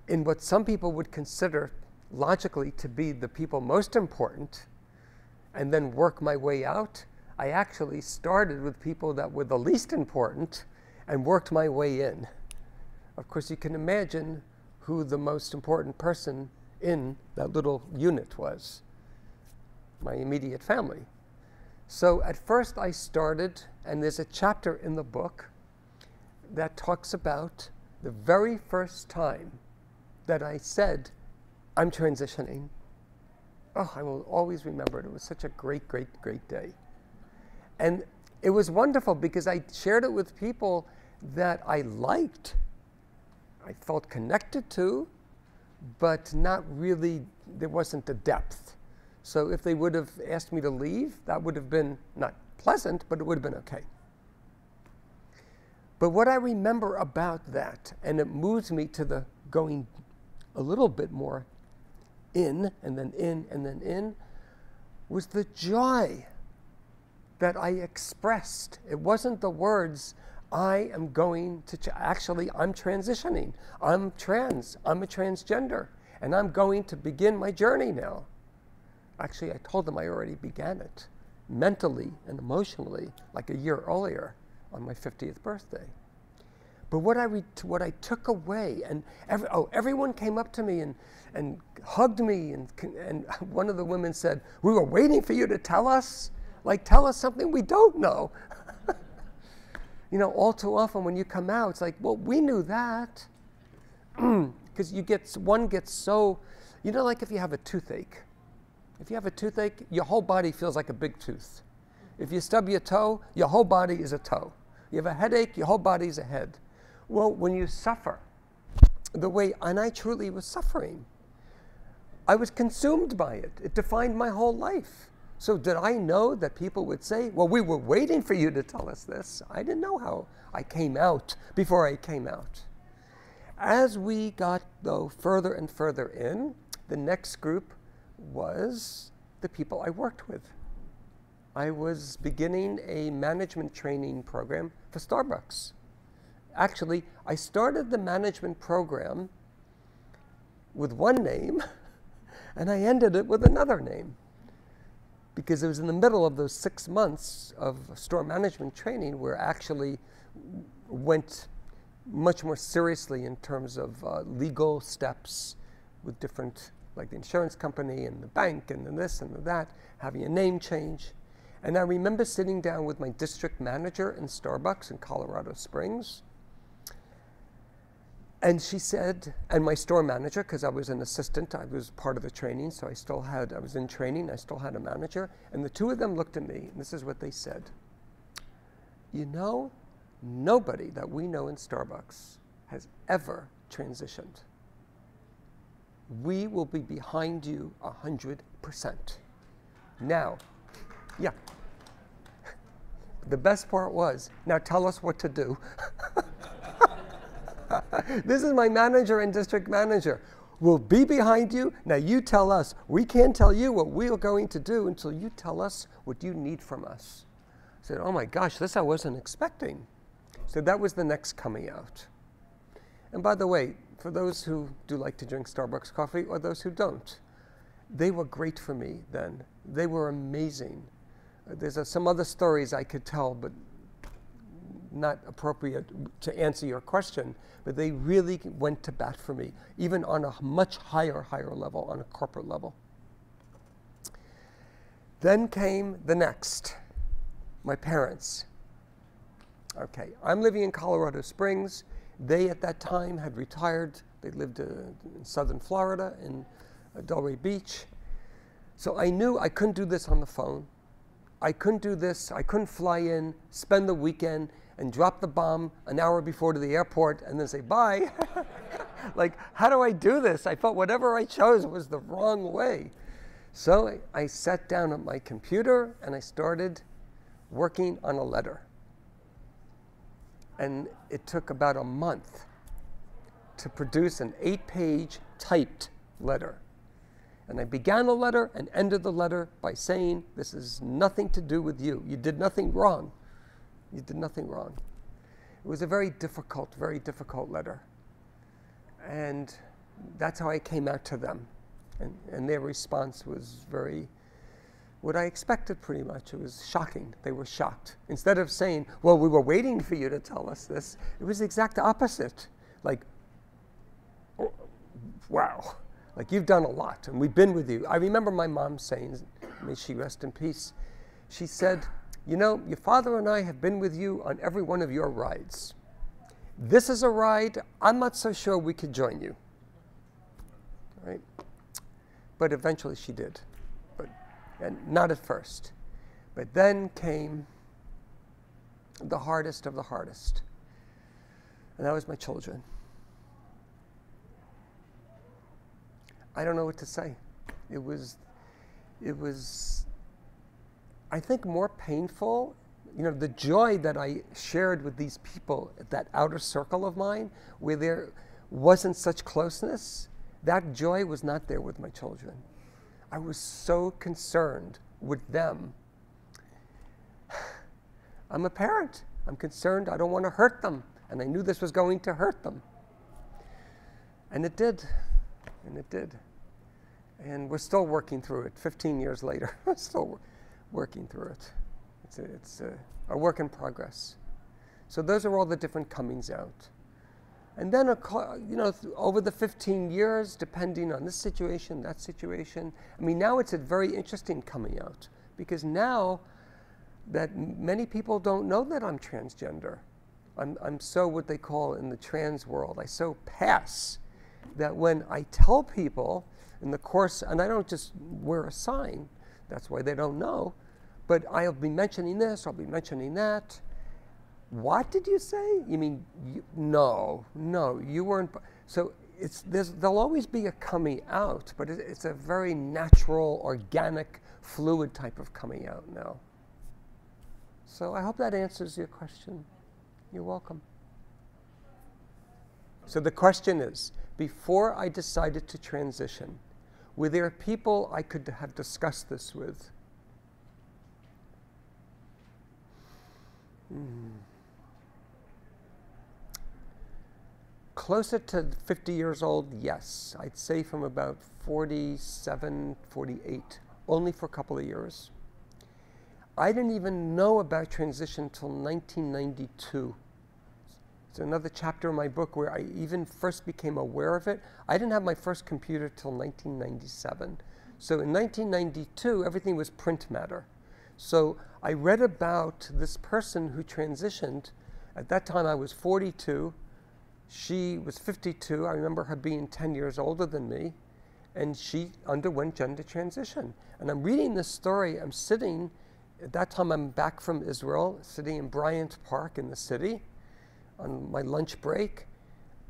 in what some people would consider logically to be the people most important and then work my way out, I actually started with people that were the least important and worked my way in. Of course, you can imagine who the most important person in that little unit was. My immediate family. So at first I started, and there's a chapter in the book that talks about the very first time that I said, I'm transitioning. Oh, I will always remember it. It was such a great, great, great day. And it was wonderful because I shared it with people that I liked, I felt connected to, but not really, there wasn't the depth. So if they would have asked me to leave, that would have been not pleasant, but it would have been okay. But what I remember about that, and it moves me to the going a little bit more in, and then in, and then in, was the joy that I expressed. It wasn't the words, I am going to, actually, I'm transitioning. I'm trans, I'm a transgender, and I'm going to begin my journey now. Actually, I told them I already began it, mentally and emotionally, like a year earlier on my 50th birthday. But what I took away, and everyone came up to me and hugged me, and one of the women said, "We were waiting for you to tell us. Like, tell us something we don't know." You know, all too often when you come out, it's like, well, we knew that. Because one gets so, you know, like if you have a toothache. If you have a toothache, your whole body feels like a big tooth. If you stub your toe, your whole body is a toe. You have a headache, your whole body is a head. Well, when you suffer, and I truly was suffering, I was consumed by it. It defined my whole life. So did I know that people would say, well, we were waiting for you to tell us this? I didn't know how I came out before I came out. As we got, though, further and further in, the next group was the people I worked with. I was beginning a management training program for Starbucks. Actually, I started the management program with one name, and I ended it with another name. Because it was in the middle of those 6 months of store management training where I actually went much more seriously in terms of legal steps with different, like the insurance company and the bank and this and that, having a name change. And I remember sitting down with my district manager in Starbucks in Colorado Springs. And she said, and my store manager, because I was an assistant, I was part of the training, so I was in training, I still had a manager. And the two of them looked at me, and this is what they said. You know, nobody that we know in Starbucks has ever transitioned. We will be behind you 100%. Now, yeah. The best part was, now tell us what to do. This is my manager and district manager. We'll be behind you. Now you tell us. We can't tell you what we are going to do until you tell us what you need from us. I said, oh my gosh, this I wasn't expecting. So that was the next coming out. And by the way, for those who do like to drink Starbucks coffee or those who don't, they were great for me then. They were amazing. There's some other stories I could tell, but not appropriate to answer your question, but they really went to bat for me, even on a much higher level, on a corporate level. Then came the next, my parents. Okay, I'm living in Colorado Springs. They, at that time, had retired. They lived in southern Florida, in Delray Beach. So I knew I couldn't do this on the phone. I couldn't do this. I couldn't fly in, spend the weekend, and drop the bomb an hour before to the airport and then say bye. Like, how do I do this? I felt whatever I chose was the wrong way. So I sat down at my computer and I started working on a letter. And it took about a month to produce an 8-page typed letter. And I began the letter and ended the letter by saying, this is nothing to do with you. You did nothing wrong. You did nothing wrong. It was a very difficult letter. And that's how I came out to them. And their response was what I expected pretty much. It was shocking. They were shocked. Instead of saying, well, we were waiting for you to tell us this, it was the exact opposite. Like, oh, wow. Like, you've done a lot, and we've been with you. I remember my mom saying, may she rest in peace, she said, you know, your father and I have been with you on every one of your rides. This is a ride I'm not so sure we could join you. Right? But eventually she did. And not at first. But then came the hardest of the hardest. And that was my children. I don't know what to say. It was, I think, more painful. You know, the joy that I shared with these people at that outer circle of mine, where there wasn't such closeness, that joy was not there with my children. I was so concerned with them. I'm a parent. I'm concerned. I don't want to hurt them. And I knew this was going to hurt them. And it did. And it did. And we're still working through it 15 years later. We're still working through it. It's a work in progress. So those are all the different comings out. And then, over the 15 years, depending on this situation, that situation, I mean, now it's very interesting coming out, because now that many people don't know that I'm transgender. I'm so what they call in the trans world, I so pass that when I tell people in the course, and I don't just wear a sign, that's why they don't know, but I'll be mentioning this, I'll be mentioning that. What did you say? You mean, no, you weren't. So there'll always be a coming out, but it's a very natural, organic, fluid type of coming out now. So I hope that answers your question. You're welcome. So the question is, before I decided to transition, were there people I could have discussed this with? Closer to 50 years old, yes. I'd say from about 47, 48, only for a couple of years. I didn't even know about transition until 1992. It's another chapter in my book where I even first became aware of it. I didn't have my first computer till 1997. So in 1992, everything was print matter. So I read about this person who transitioned. At that time, I was 42. She was 52. I remember her being 10 years older than me, and she underwent gender transition. And I'm reading this story. I'm sitting, at that time I'm back from Israel, sitting in Bryant Park in the city on my lunch break,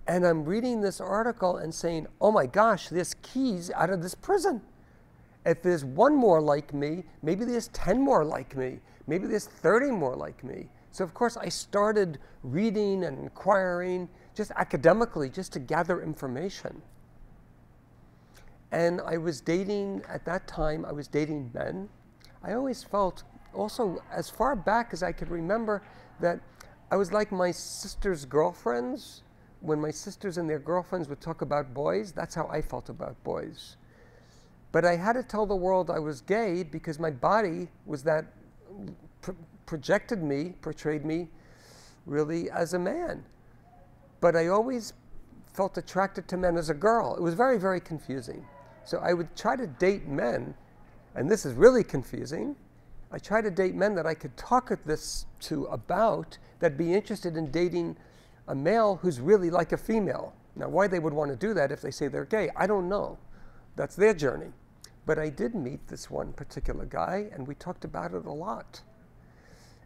and I'm reading this article and saying, oh my gosh, there's keys out of this prison. If there's one more like me, maybe there's 10 more like me, maybe there's 30 more like me. So of course I started reading and inquiring, just academically, just to gather information. And I was dating, at that time, I was dating men. I always felt, also as far back as I could remember, that I was like my sister's girlfriends. When my sisters and their girlfriends would talk about boys, that's how I felt about boys. But I had to tell the world I was gay because my body was that, portrayed me really as a man. But I always felt attracted to men as a girl. It was very, very confusing. So I would try to date men, and this is really confusing. I tried to date men that I could talk this to about, that'd be interested in dating a male who's really like a female. Now, why they would want to do that if they say they're gay, I don't know. That's their journey. But I did meet this one particular guy, and we talked about it a lot.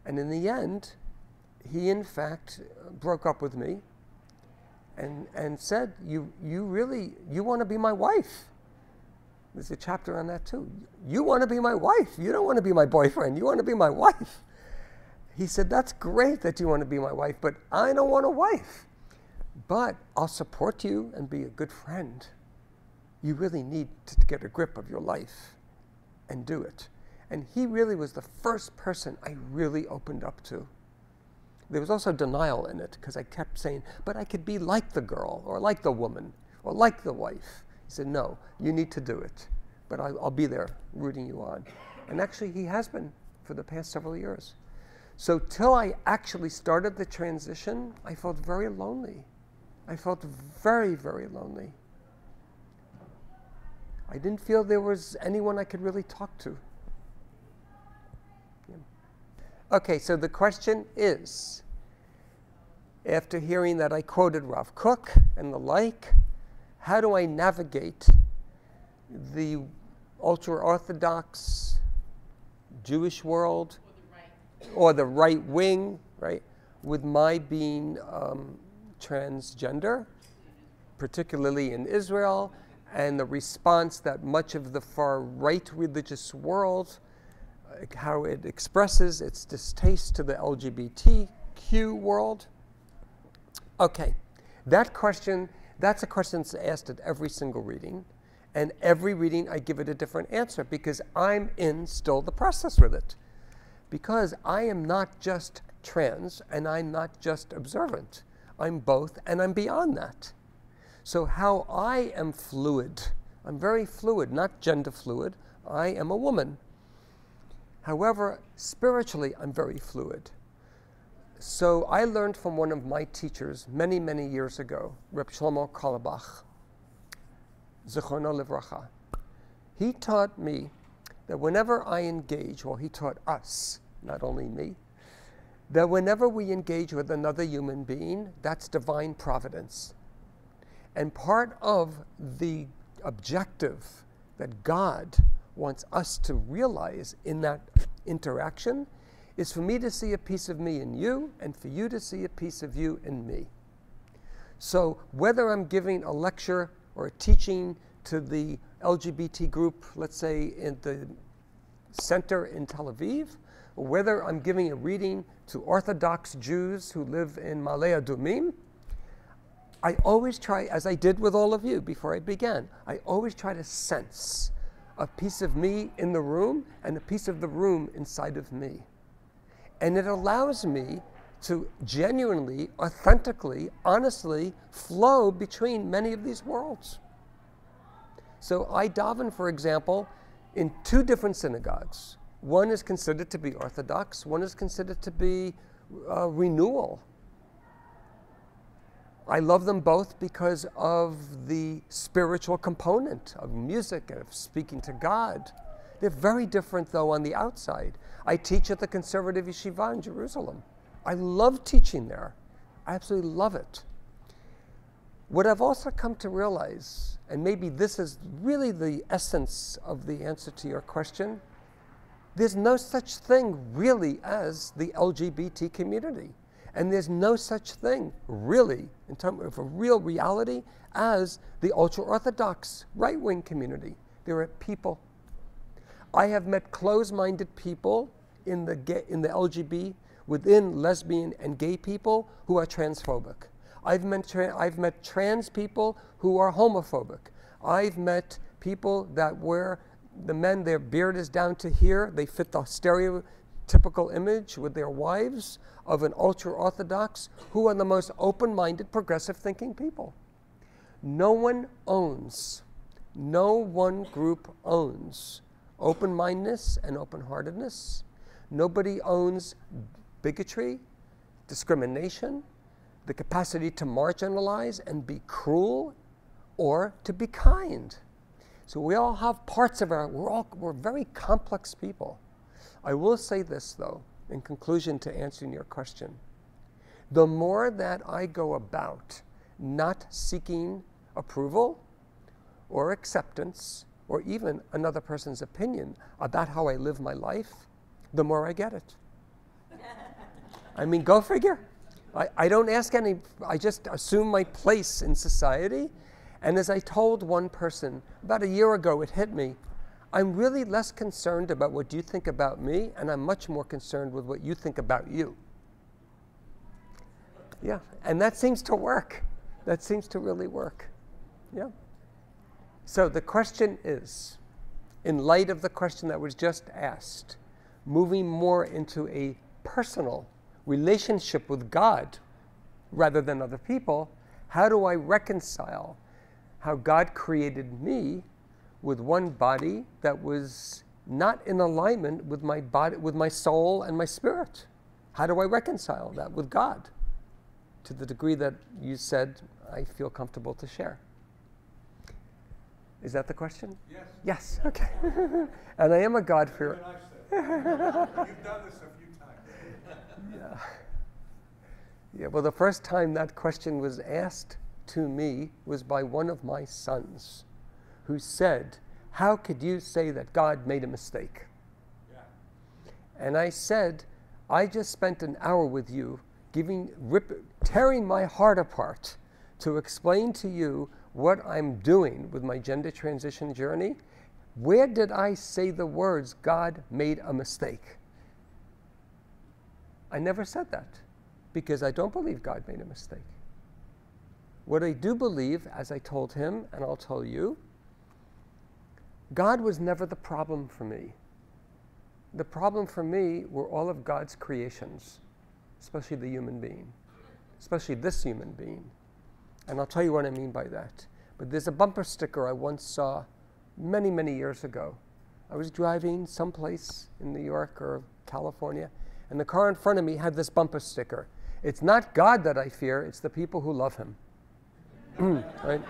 And in the end, he in fact broke up with me and said, you want to be my wife. There's a chapter on that too. You want to be my wife. You don't want to be my boyfriend. You want to be my wife. He said, that's great that you want to be my wife, but I don't want a wife. But I'll support you and be a good friend. You really need to get a grip of your life and do it. And he really was the first person I really opened up to. There was also denial in it because I kept saying, but I could be like the girl or like the woman or like the wife. He said, no, you need to do it, but I'll be there rooting you on. And actually he has been for the past several years. So till I actually started the transition, I felt very lonely. I felt very, very lonely. I didn't feel there was anyone I could really talk to. Yeah. Okay, so the question is, after hearing that I quoted Rav Kook and the like, how do I navigate the ultra-Orthodox Jewish world or the right wing, right, with my being transgender, particularly in Israel, and the response that much of the far-right religious world, how it expresses its distaste to the LGBTQ world? Okay, that's a question that's asked at every single reading, and every reading I give it a different answer because I'm in still the process with it. Because I am not just trans and I'm not just observant. I'm both and I'm beyond that. So how I am fluid, I'm very fluid, not gender fluid. I am a woman. However, spiritually, I'm very fluid. So I learned from one of my teachers many, many years ago, Reb Shlomo Karlebach, Zichrono Livracha. He taught me that whenever I engage, well, he taught us, not only me, that whenever we engage with another human being, that's divine providence. And part of the objective that God wants us to realize in that interaction is for me to see a piece of me in you and for you to see a piece of you in me. So whether I'm giving a lecture or a teaching to the LGBT group, let's say in the center in Tel Aviv, or whether I'm giving a reading to Orthodox Jews who live in Ma'ale Adumim, I always try, as I did with all of you before I began, I always try to sense a piece of me in the room and a piece of the room inside of me. And it allows me to genuinely, authentically, honestly flow between many of these worlds. So I daven, for example, in 2 different synagogues. One is considered to be Orthodox, one is considered to be renewal. I love them both because of the spiritual component of music and of speaking to God. They're very different, though, on the outside. I teach at the conservative yeshiva in Jerusalem. I love teaching there. I absolutely love it. What I've also come to realize, and maybe this is really the essence of the answer to your question, there's no such thing really as the LGBT community. And there's no such thing really, in terms of a real reality, as the ultra-Orthodox right-wing community. There are people. I have met closed-minded people in the LGBT, within lesbian and gay people who are transphobic. I've met trans people who are homophobic. I've met people that where the men, their beard is down to here, they fit the stereotypical image with their wives of an ultra-Orthodox who are the most open-minded, progressive-thinking people. No one owns, no one group owns open-mindedness and open-heartedness. Nobody owns bigotry, discrimination, the capacity to marginalize and be cruel, or to be kind. So we all have parts of we're very complex people. I will say this, though, in conclusion to answering your question. The more that I go about not seeking approval or acceptance or even another person's opinion about how I live my life, the more I get it. I mean, go figure. I don't ask any, I just assume my place in society. And as I told one person about a year ago, it hit me, I'm really less concerned about what you think about me, and I'm much more concerned with what you think about you. Yeah, and that seems to work. That seems to really work. Yeah. So the question is, in light of the question that was just asked, moving more into a personal relationship with God rather than other people, how do I reconcile how God created me with one body that was not in alignment with my body, with my soul and my spirit? How do I reconcile that with God to the degree that you said I feel comfortable to share? Is that the question? Yes. Yes, okay. And I am a God-fearer. You've done this a few times. Yeah. Yeah, well, the first time that question was asked to me was by one of my sons who said, how could you say that God made a mistake? Yeah. And I said, I just spent an hour with you tearing my heart apart to explain to you what I'm doing with my gender transition journey. Where did I say the words, God made a mistake? I never said that because I don't believe God made a mistake. What I do believe, as I told him, and I'll tell you, God was never the problem for me. The problem for me were all of God's creations, especially the human being, especially this human being. And I'll tell you what I mean by that. But there's a bumper sticker I once saw many, many years ago. I was driving someplace in New York or California, and the car in front of me had this bumper sticker. It's not God that I fear, it's the people who love him. Right?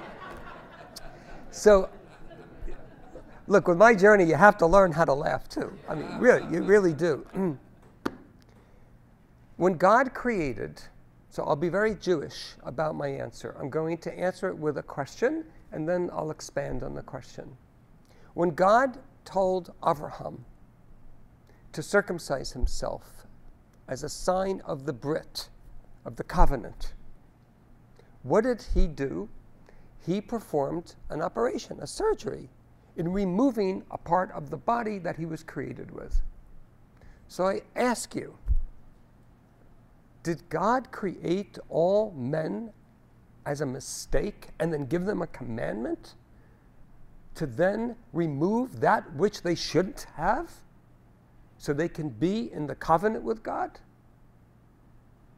So, look, with my journey, you have to learn how to laugh too. I mean, really, you really do. When God created, so I'll be very Jewish about my answer. I'm going to answer it with a question, and then I'll expand on the question. When God told Avraham to circumcise himself as a sign of the Brit, of the covenant, what did he do? He performed an operation, a surgery, in removing a part of the body that he was created with. So I ask you, did God create all men as a mistake and then give them a commandment to then remove that which they shouldn't have so they can be in the covenant with God?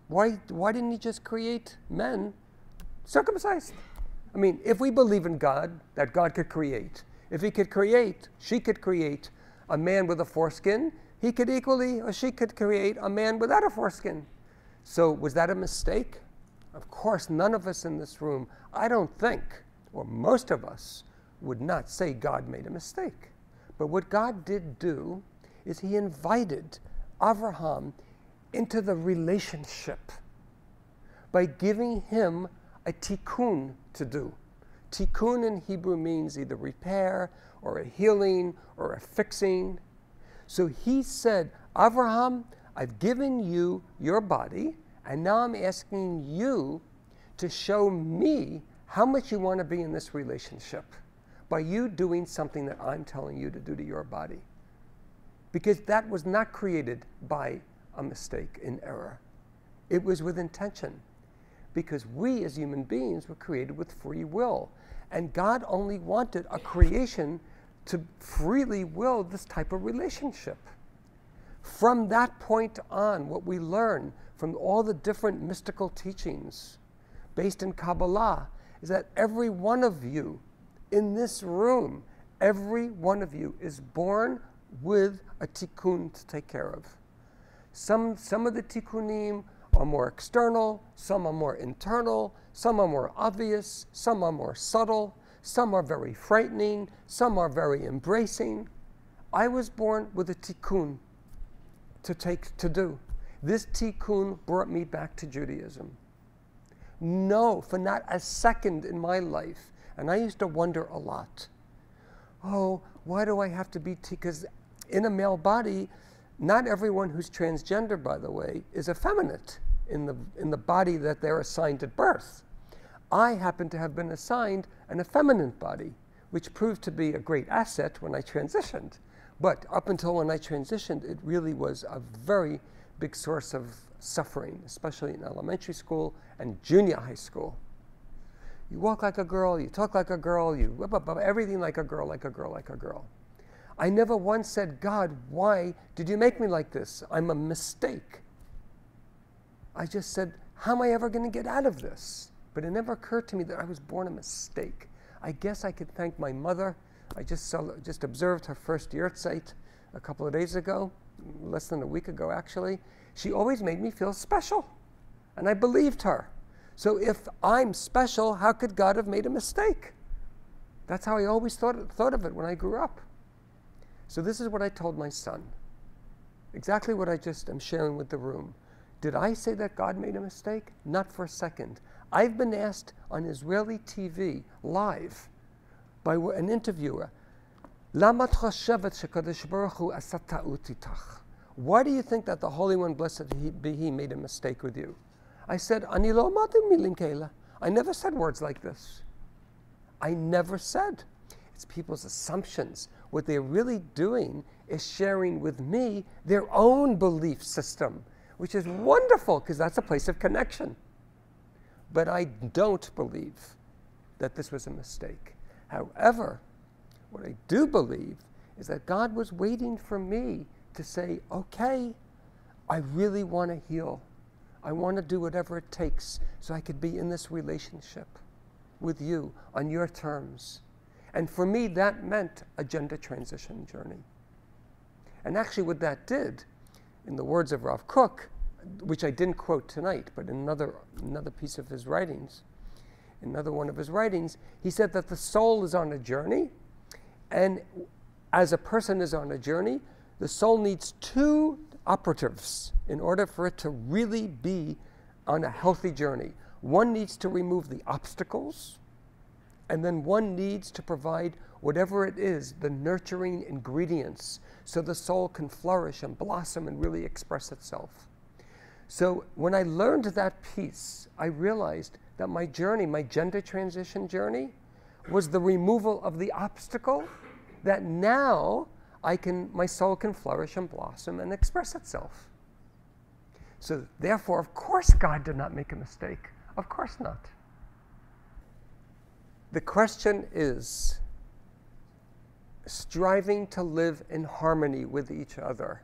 Why didn't he just create men circumcised? I mean, if we believe in God, that God could create, if he could create, she could create a man with a foreskin, he could equally, or she could create a man without a foreskin. So was that a mistake? Of course, none of us in this room, I don't think, or most of us, would not say God made a mistake. But what God did do is he invited Avraham into the relationship by giving him a tikkun to do. Tikkun in Hebrew means either repair or a healing or a fixing. So he said, Avraham, I've given you your body, and now I'm asking you to show me how much you want to be in this relationship by you doing something that I'm telling you to do to your body. Because that was not created by a mistake, in error. It was with intention. Because we as human beings were created with free will. And God only wanted a creation to freely will this type of relationship. From that point on, what we learn from all the different mystical teachings based in Kabbalah is that every one of you in this room, every one of you is born with a tikkun to take care of. Some of the tikkunim are more external, some are more internal, some are more obvious, some are more subtle, some are very frightening, some are very embracing. I was born with a tikkun to do. This tikkun brought me back to Judaism. No, for not a second in my life, and I used to wonder a lot, oh, why do I have to be because in a male body, not everyone who's transgender, by the way, is effeminate in the body that they're assigned at birth. I happen to have been assigned an effeminate body, which proved to be a great asset when I transitioned. But up until when I transitioned, it really was a very big source of suffering, especially in elementary school and junior high school. You walk like a girl, you talk like a girl, you whip up everything like a girl, like a girl, like a girl. I never once said, God, why did you make me like this? I'm a mistake. I just said, how am I ever going to get out of this? But it never occurred to me that I was born a mistake. I guess I could thank my mother. I just observed her first yahrzeit a couple of days ago, less than a week ago actually. She always made me feel special, and I believed her. So if I'm special, how could God have made a mistake? That's how I always thought of it when I grew up. So this is what I told my son. Exactly what I just am sharing with the room. Did I say that God made a mistake? Not for a second. I've been asked on Israeli TV, live, by an interviewer, Lama t'chashevet shekadosh baruch hu asa ta'ut itach? Why do you think that the Holy One, blessed be He, made a mistake with you? I said, Ani lo amati milim keila. I never said words like this. I never said. It's people's assumptions. What they're really doing is sharing with me their own belief system, which is wonderful because that's a place of connection. But I don't believe that this was a mistake. However, what I do believe is that God was waiting for me to say, okay, I really want to heal. I want to do whatever it takes so I could be in this relationship with you on your terms. And for me, that meant a gender transition journey. And actually what that did in the words of Rav Kook, which I didn't quote tonight, but in another piece of his writings, another one of his writings, he said that the soul is on a journey, and as a person is on a journey, the soul needs two operatives in order for it to really be on a healthy journey. One needs to remove the obstacles, and then one needs to provide whatever it is, the nurturing ingredients, so the soul can flourish and blossom and really express itself. So when I learned that piece, I realized that my journey, my gender transition journey, was the removal of the obstacle that now my soul can flourish and blossom and express itself. So therefore, of course, God did not make a mistake. Of course not. The question is striving to live in harmony with each other.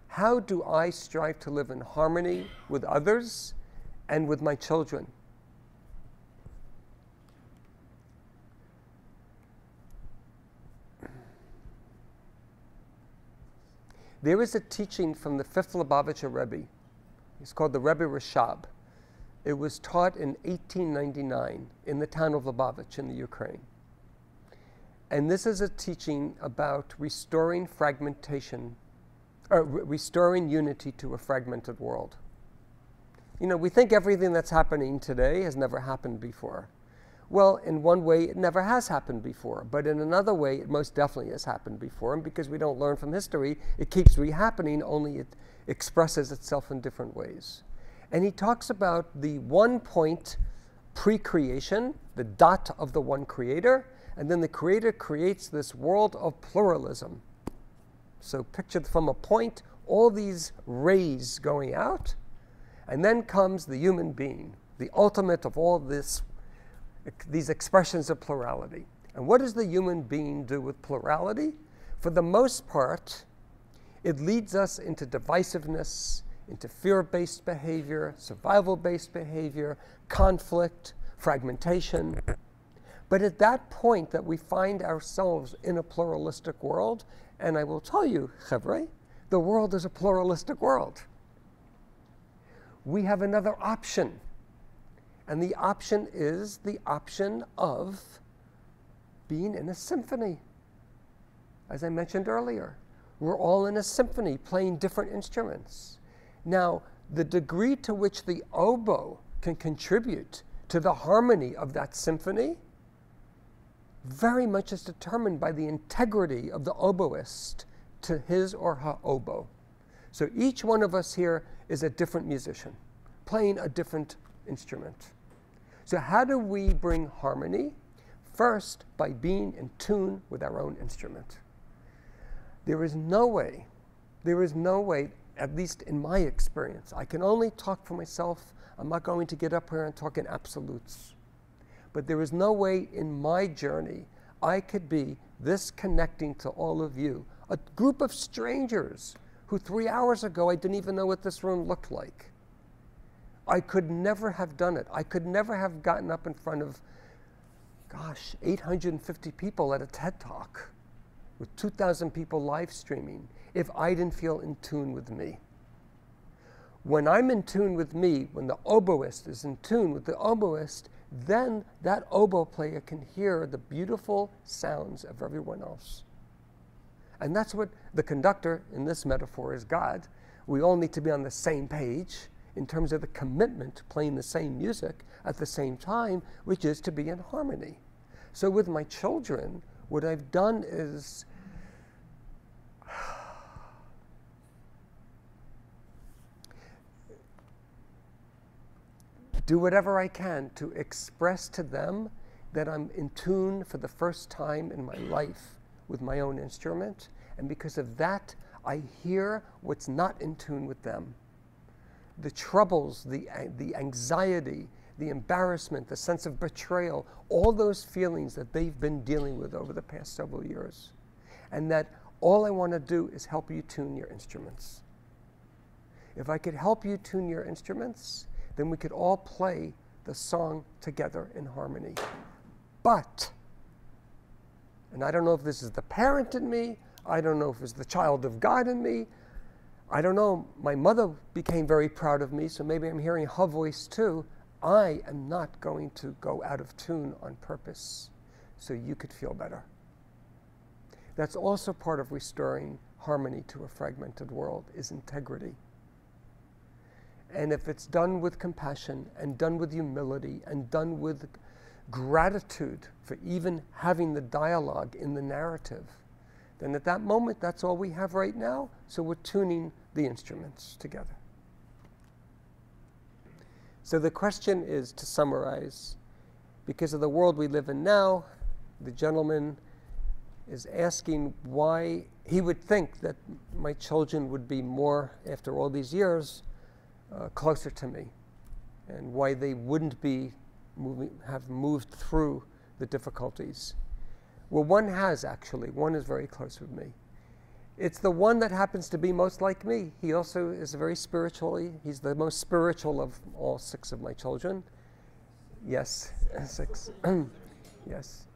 How do I strive to live in harmony with others and with my children? There is a teaching from the fifth Lubavitcher Rebbe. It's called the Rebbe Rashab. It was taught in 1899 in the town of Lubavitch in the Ukraine. And this is a teaching about restoring fragmentation, or restoring unity to a fragmented world. You know, we think everything that's happening today has never happened before. Well, in one way, it never has happened before, but in another way, it most definitely has happened before. And because we don't learn from history, it keeps rehappening, only it expresses itself in different ways. And he talks about the one point pre-creation, the dot of the one creator, and then the creator creates this world of pluralism. So picture from a point, all these rays going out, and then comes the human being, the ultimate of all these expressions of plurality. And what does the human being do with plurality? For the most part, it leads us into divisiveness, into fear-based behavior, survival-based behavior, conflict, fragmentation. But at that point that we find ourselves in a pluralistic world, and I will tell you, Chevre, the world is a pluralistic world. We have another option. And the option is the option of being in a symphony. As I mentioned earlier, we're all in a symphony playing different instruments. Now, the degree to which the oboe can contribute to the harmony of that symphony very much is determined by the integrity of the oboist to his or her oboe. So each one of us here is a different musician, playing a different instrument. So how do we bring harmony? First, by being in tune with our own instrument. There is no way, at least in my experience, I can only talk for myself. I'm not going to get up here and talk in absolutes. But there is no way in my journey I could be this connecting to all of you, a group of strangers who 3 hours ago I didn't even know what this room looked like. I could never have done it. I could never have gotten up in front of, 850 people at a TED Talk with 2,000 people live streaming if I didn't feel in tune with me. When I'm in tune with me, when the oboist is in tune with the oboist, then that oboe player can hear the beautiful sounds of everyone else. And that's what the conductor in this metaphor is God. We all need to be on the same page in terms of the commitment to playing the same music at the same time, which is to be in harmony. So with my children, what I've done is do whatever I can to express to them that I'm in tune for the first time in my life with my own instrument. And because of that, I hear what's not in tune with them. The troubles, the anxiety, the embarrassment, the sense of betrayal, all those feelings that they've been dealing with over the past several years. And that all I want to do is help you tune your instruments. If I could help you tune your instruments, then we could all play the song together in harmony. But, and I don't know if this is the parent in me, I don't know if it's the child of God in me, I don't know, my mother became very proud of me, so maybe I'm hearing her voice too. I am not going to go out of tune on purpose so you could feel better. That's also part of restoring harmony to a fragmented world, is integrity. And if it's done with compassion and done with humility and done with gratitude for even having the dialogue in the narrative, then at that moment, that's all we have right now, so we're tuning the instruments together. So the question is, to summarize, because of the world we live in now, the gentleman is asking why he would think that my children would be more, after all these years, closer to me, and why they wouldn't be have moved through the difficulties. Well, one has actually. One is very close with me. It's the one that happens to be most like me. He also is very spiritually, he's the most spiritual of all 6 of my children. Yes, 6. Yes.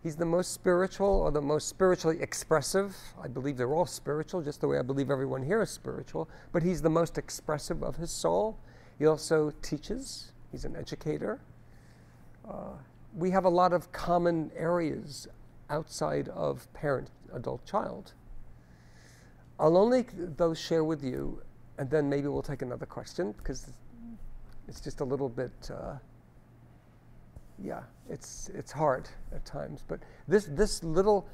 He's the most spiritual, or the most spiritually expressive. I believe they're all spiritual, just the way I believe everyone here is spiritual. But he's the most expressive of his soul. He also teaches. He's an educator. We have a lot of common areas outside of parent, adult, child. I'll only those share with you, and then maybe we'll take another question, because it's just a little bit, yeah, it's hard at times. But this little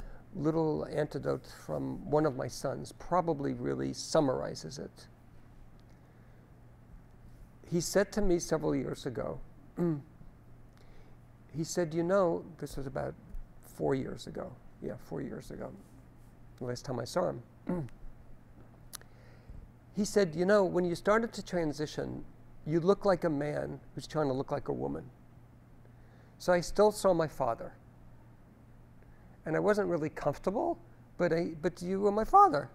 antidote from one of my sons probably really summarizes it. He said to me several years ago, he said, you know, this was about 4 years ago. Yeah, 4 years ago, the last time I saw him. He said, you know, when you started to transition, you look like a man who's trying to look like a woman. So I still saw my father. And I wasn't really comfortable, but you were my father.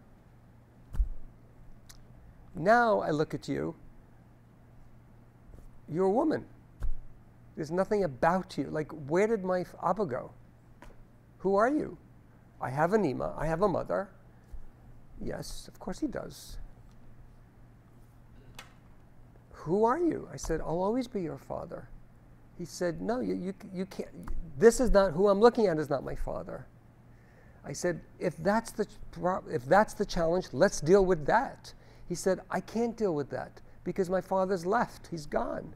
Now I look at you, you're a woman. There's nothing about you. Like, where did my Abba go? Who are you? I have an Ima, I have a mother. Yes, of course he does. Who are you? I said, I'll always be your father. He said, no, you can't. This is not, who I'm looking at is not my father. I said, if that's the challenge, let's deal with that. He said, I can't deal with that because my father's left, he's gone.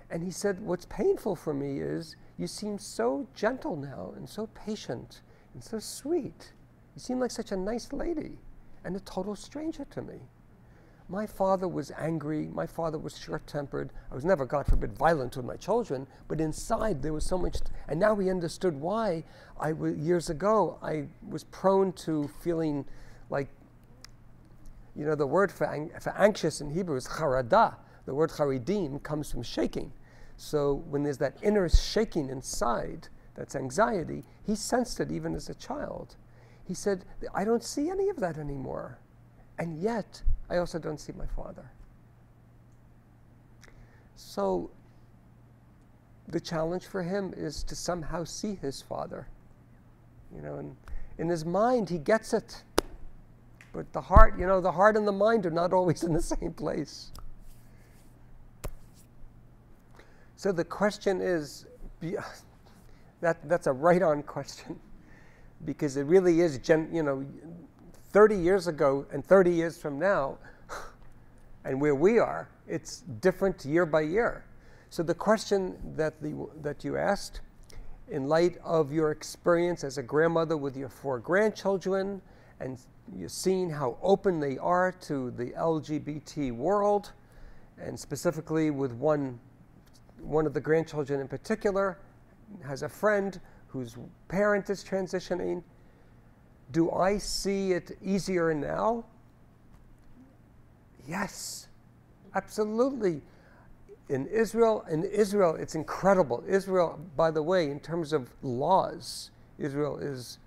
And he said, what's painful for me is you seem so gentle now and so patient and so sweet. You seem like such a nice lady and a total stranger to me. My father was angry. My father was short-tempered. I was never, God forbid, violent with my children, but inside there was so much, and now he understood why years ago I was prone to feeling like, you know, the word for anxious in Hebrew is charadah. The word charidim comes from shaking. So when there's that inner shaking inside, that's anxiety, he sensed it even as a child. He said, I don't see any of that anymore. And yet, I also don't see my father. So the challenge for him is to somehow see his father. You know, and in his mind, he gets it. But the heart, you know, the heart and the mind are not always in the same place. So the question is, that's a right-on question, because it really is, you know, 30 years ago and 30 years from now, and where we are, it's different year by year. So the question that you asked, in light of your experience as a grandmother with your 4 grandchildren, and you're seeing how open they are to the LGBT world, and specifically with one of the grandchildren in particular has a friend whose parent is transitioning. Do I see it easier now? Yes, absolutely. In Israel, it's incredible. Israel, by the way, in terms of laws, Israel is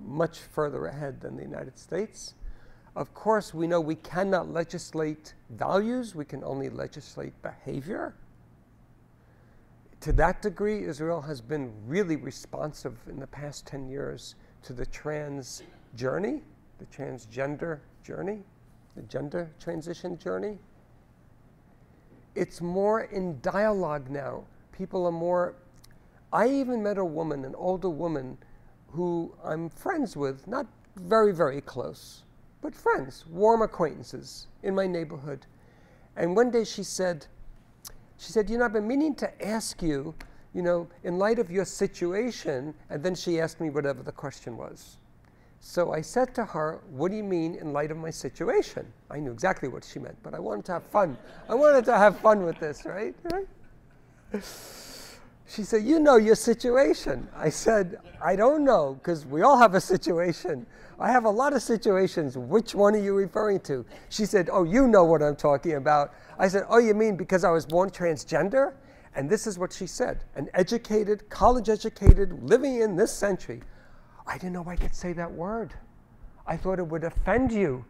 much further ahead than the United States. Of course, we know we cannot legislate values. We can only legislate behavior. To that degree, Israel has been really responsive in the past 10 years to the trans journey, the transgender journey. the gender transition journey. It's more in dialogue now. People are more, I even met a woman, an older woman, who I'm friends with, not very, very close, but friends, warm acquaintances in my neighborhood. And one day she said, you know, I've been meaning to ask you, you know, in light of your situation, and then she asked me whatever the question was. So I said to her, what do you mean in light of my situation? I knew exactly what she meant, but I wanted to have fun. I wanted to have fun with this, right? She said, you know your situation. I said, I don't know, because we all have a situation. I have a lot of situations. Which one are you referring to? She said, oh, you know what I'm talking about. I said, oh, you mean because I was born transgender? And this is what she said. An educated, college-educated, living in this century. I didn't know I could say that word. I thought it would offend you.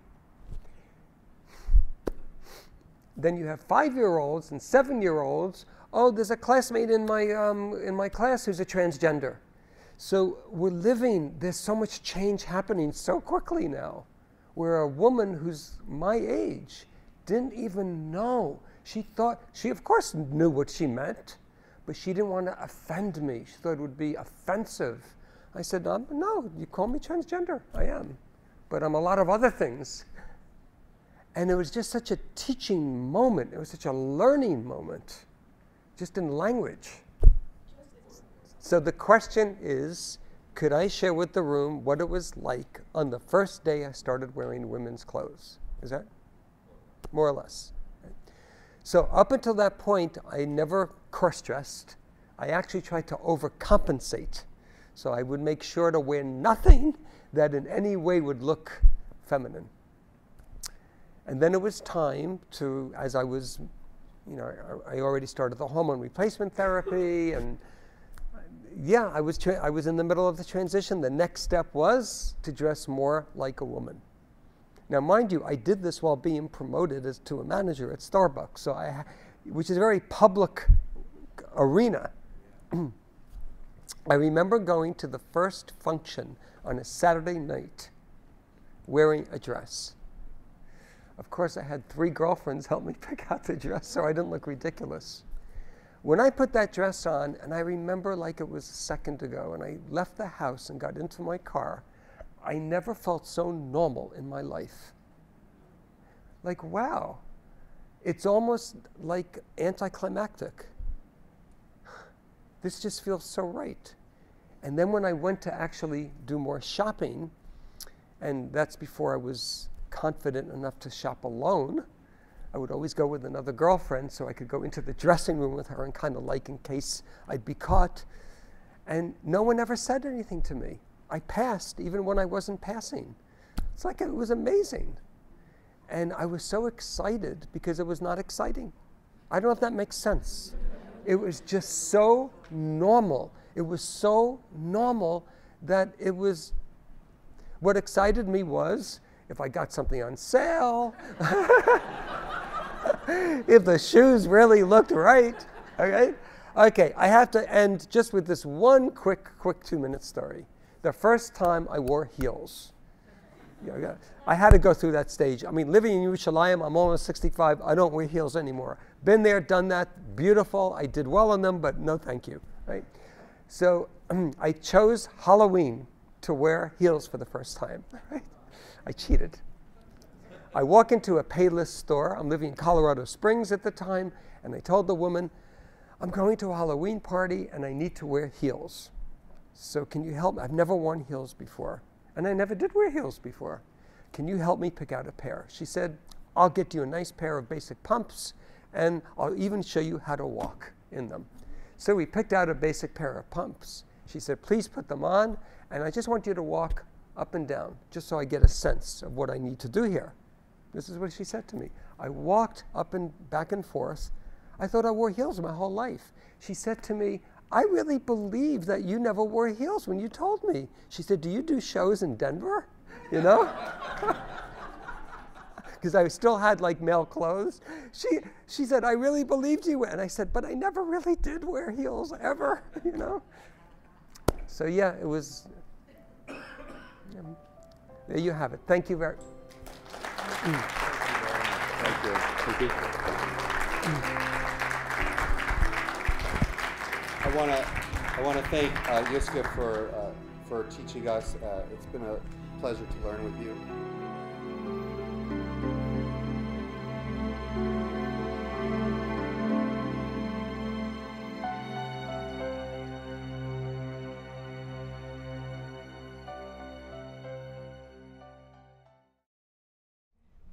Then you have 5-year-olds and 7-year-olds. Oh, there's a classmate in my class who's a transgender. So we're living, there's so much change happening so quickly now, where a woman who's my age didn't even know. She thought, she of course knew what she meant, but she didn't want to offend me. She thought it would be offensive. I said, no, you call me transgender, I am. But I'm a lot of other things. And it was just such a teaching moment. It was such a learning moment, just in language. So the question is, could I share with the room what it was like on the first day I started wearing women's clothes? Is that more or less? So up until that point, I never cross-dressed. I actually tried to overcompensate. So I would make sure to wear nothing that in any way would look feminine. And then it was time to, as I was, you know, I already started the hormone replacement therapy, and yeah, I was in the middle of the transition. The next step was to dress more like a woman. Now, mind you, I did this while being promoted as to a manager at Starbucks, so which is a very public arena. I remember going to the first function on a Saturday night wearing a dress. Of course, I had 3 girlfriends help me pick out the dress so I didn't look ridiculous. When I put that dress on, and I remember like it was a second ago, and I left the house and got into my car, I never felt so normal in my life. Like, wow, it's almost like anticlimactic. This just feels so right. And then when I went to actually do more shopping, and that's before I was confident enough to shop alone, I would always go with another girlfriend so I could go into the dressing room with her and kind of like in case I'd be caught. And no one ever said anything to me. I passed even when I wasn't passing. It's like it was amazing. And I was so excited because it was not exciting. I don't know if that makes sense. It was just so normal. It was so normal that it was, what excited me was if I got something on sale, if the shoes really looked right, okay? Okay, I have to end just with this one quick 2-minute story. The first time I wore heels. I had to go through that stage. I mean, living in Yerushalayim, I'm almost 65, I don't wear heels anymore. Been there, done that, beautiful, I did well on them, but no thank you, right? So I chose Halloween to wear heels for the first time, right? I cheated. I walk into a Payless store. I'm living in Colorado Springs at the time, and I told the woman, I'm going to a Halloween party and I need to wear heels. So can you help me? I've never worn heels before, and I never did wear heels before. Can you help me pick out a pair? She said, I'll get you a nice pair of basic pumps, and I'll even show you how to walk in them. So we picked out a basic pair of pumps. She said, please put them on, and I just want you to walk up and down, just so I get a sense of what I need to do here. This is what she said to me. I walked up and back and forth. I thought I wore heels my whole life. She said to me, I really believe that you never wore heels when you told me. She said, do you do shows in Denver? You know? Because I still had like male clothes. She said, I really believed you. And I said, but I never really did wear heels ever, you know? So yeah, it was, there you have it. Thank you very much. Thank you. Thank you. I want to thank Yiscah for teaching us. It's been a pleasure to learn with you.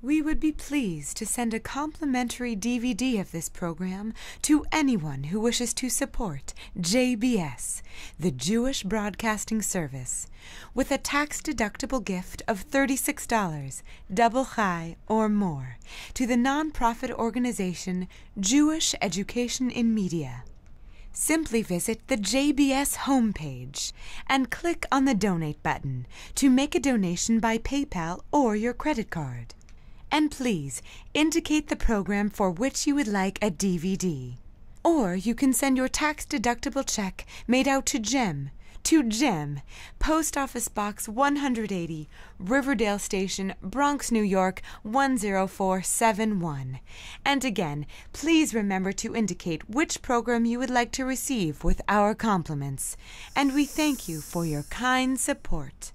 We would be pleased to send a complimentary DVD of this program to anyone who wishes to support JBS, the Jewish Broadcasting Service, with a tax-deductible gift of $36, double chai or more, to the nonprofit organization Jewish Education in Media. Simply visit the JBS homepage and click on the Donate button to make a donation by PayPal or your credit card. And please indicate the program for which you would like a DVD. Or you can send your tax-deductible check made out to Jem, Post Office Box 180, Riverdale Station, Bronx, New York 10471. And again, please remember to indicate which program you would like to receive with our compliments. And we thank you for your kind support.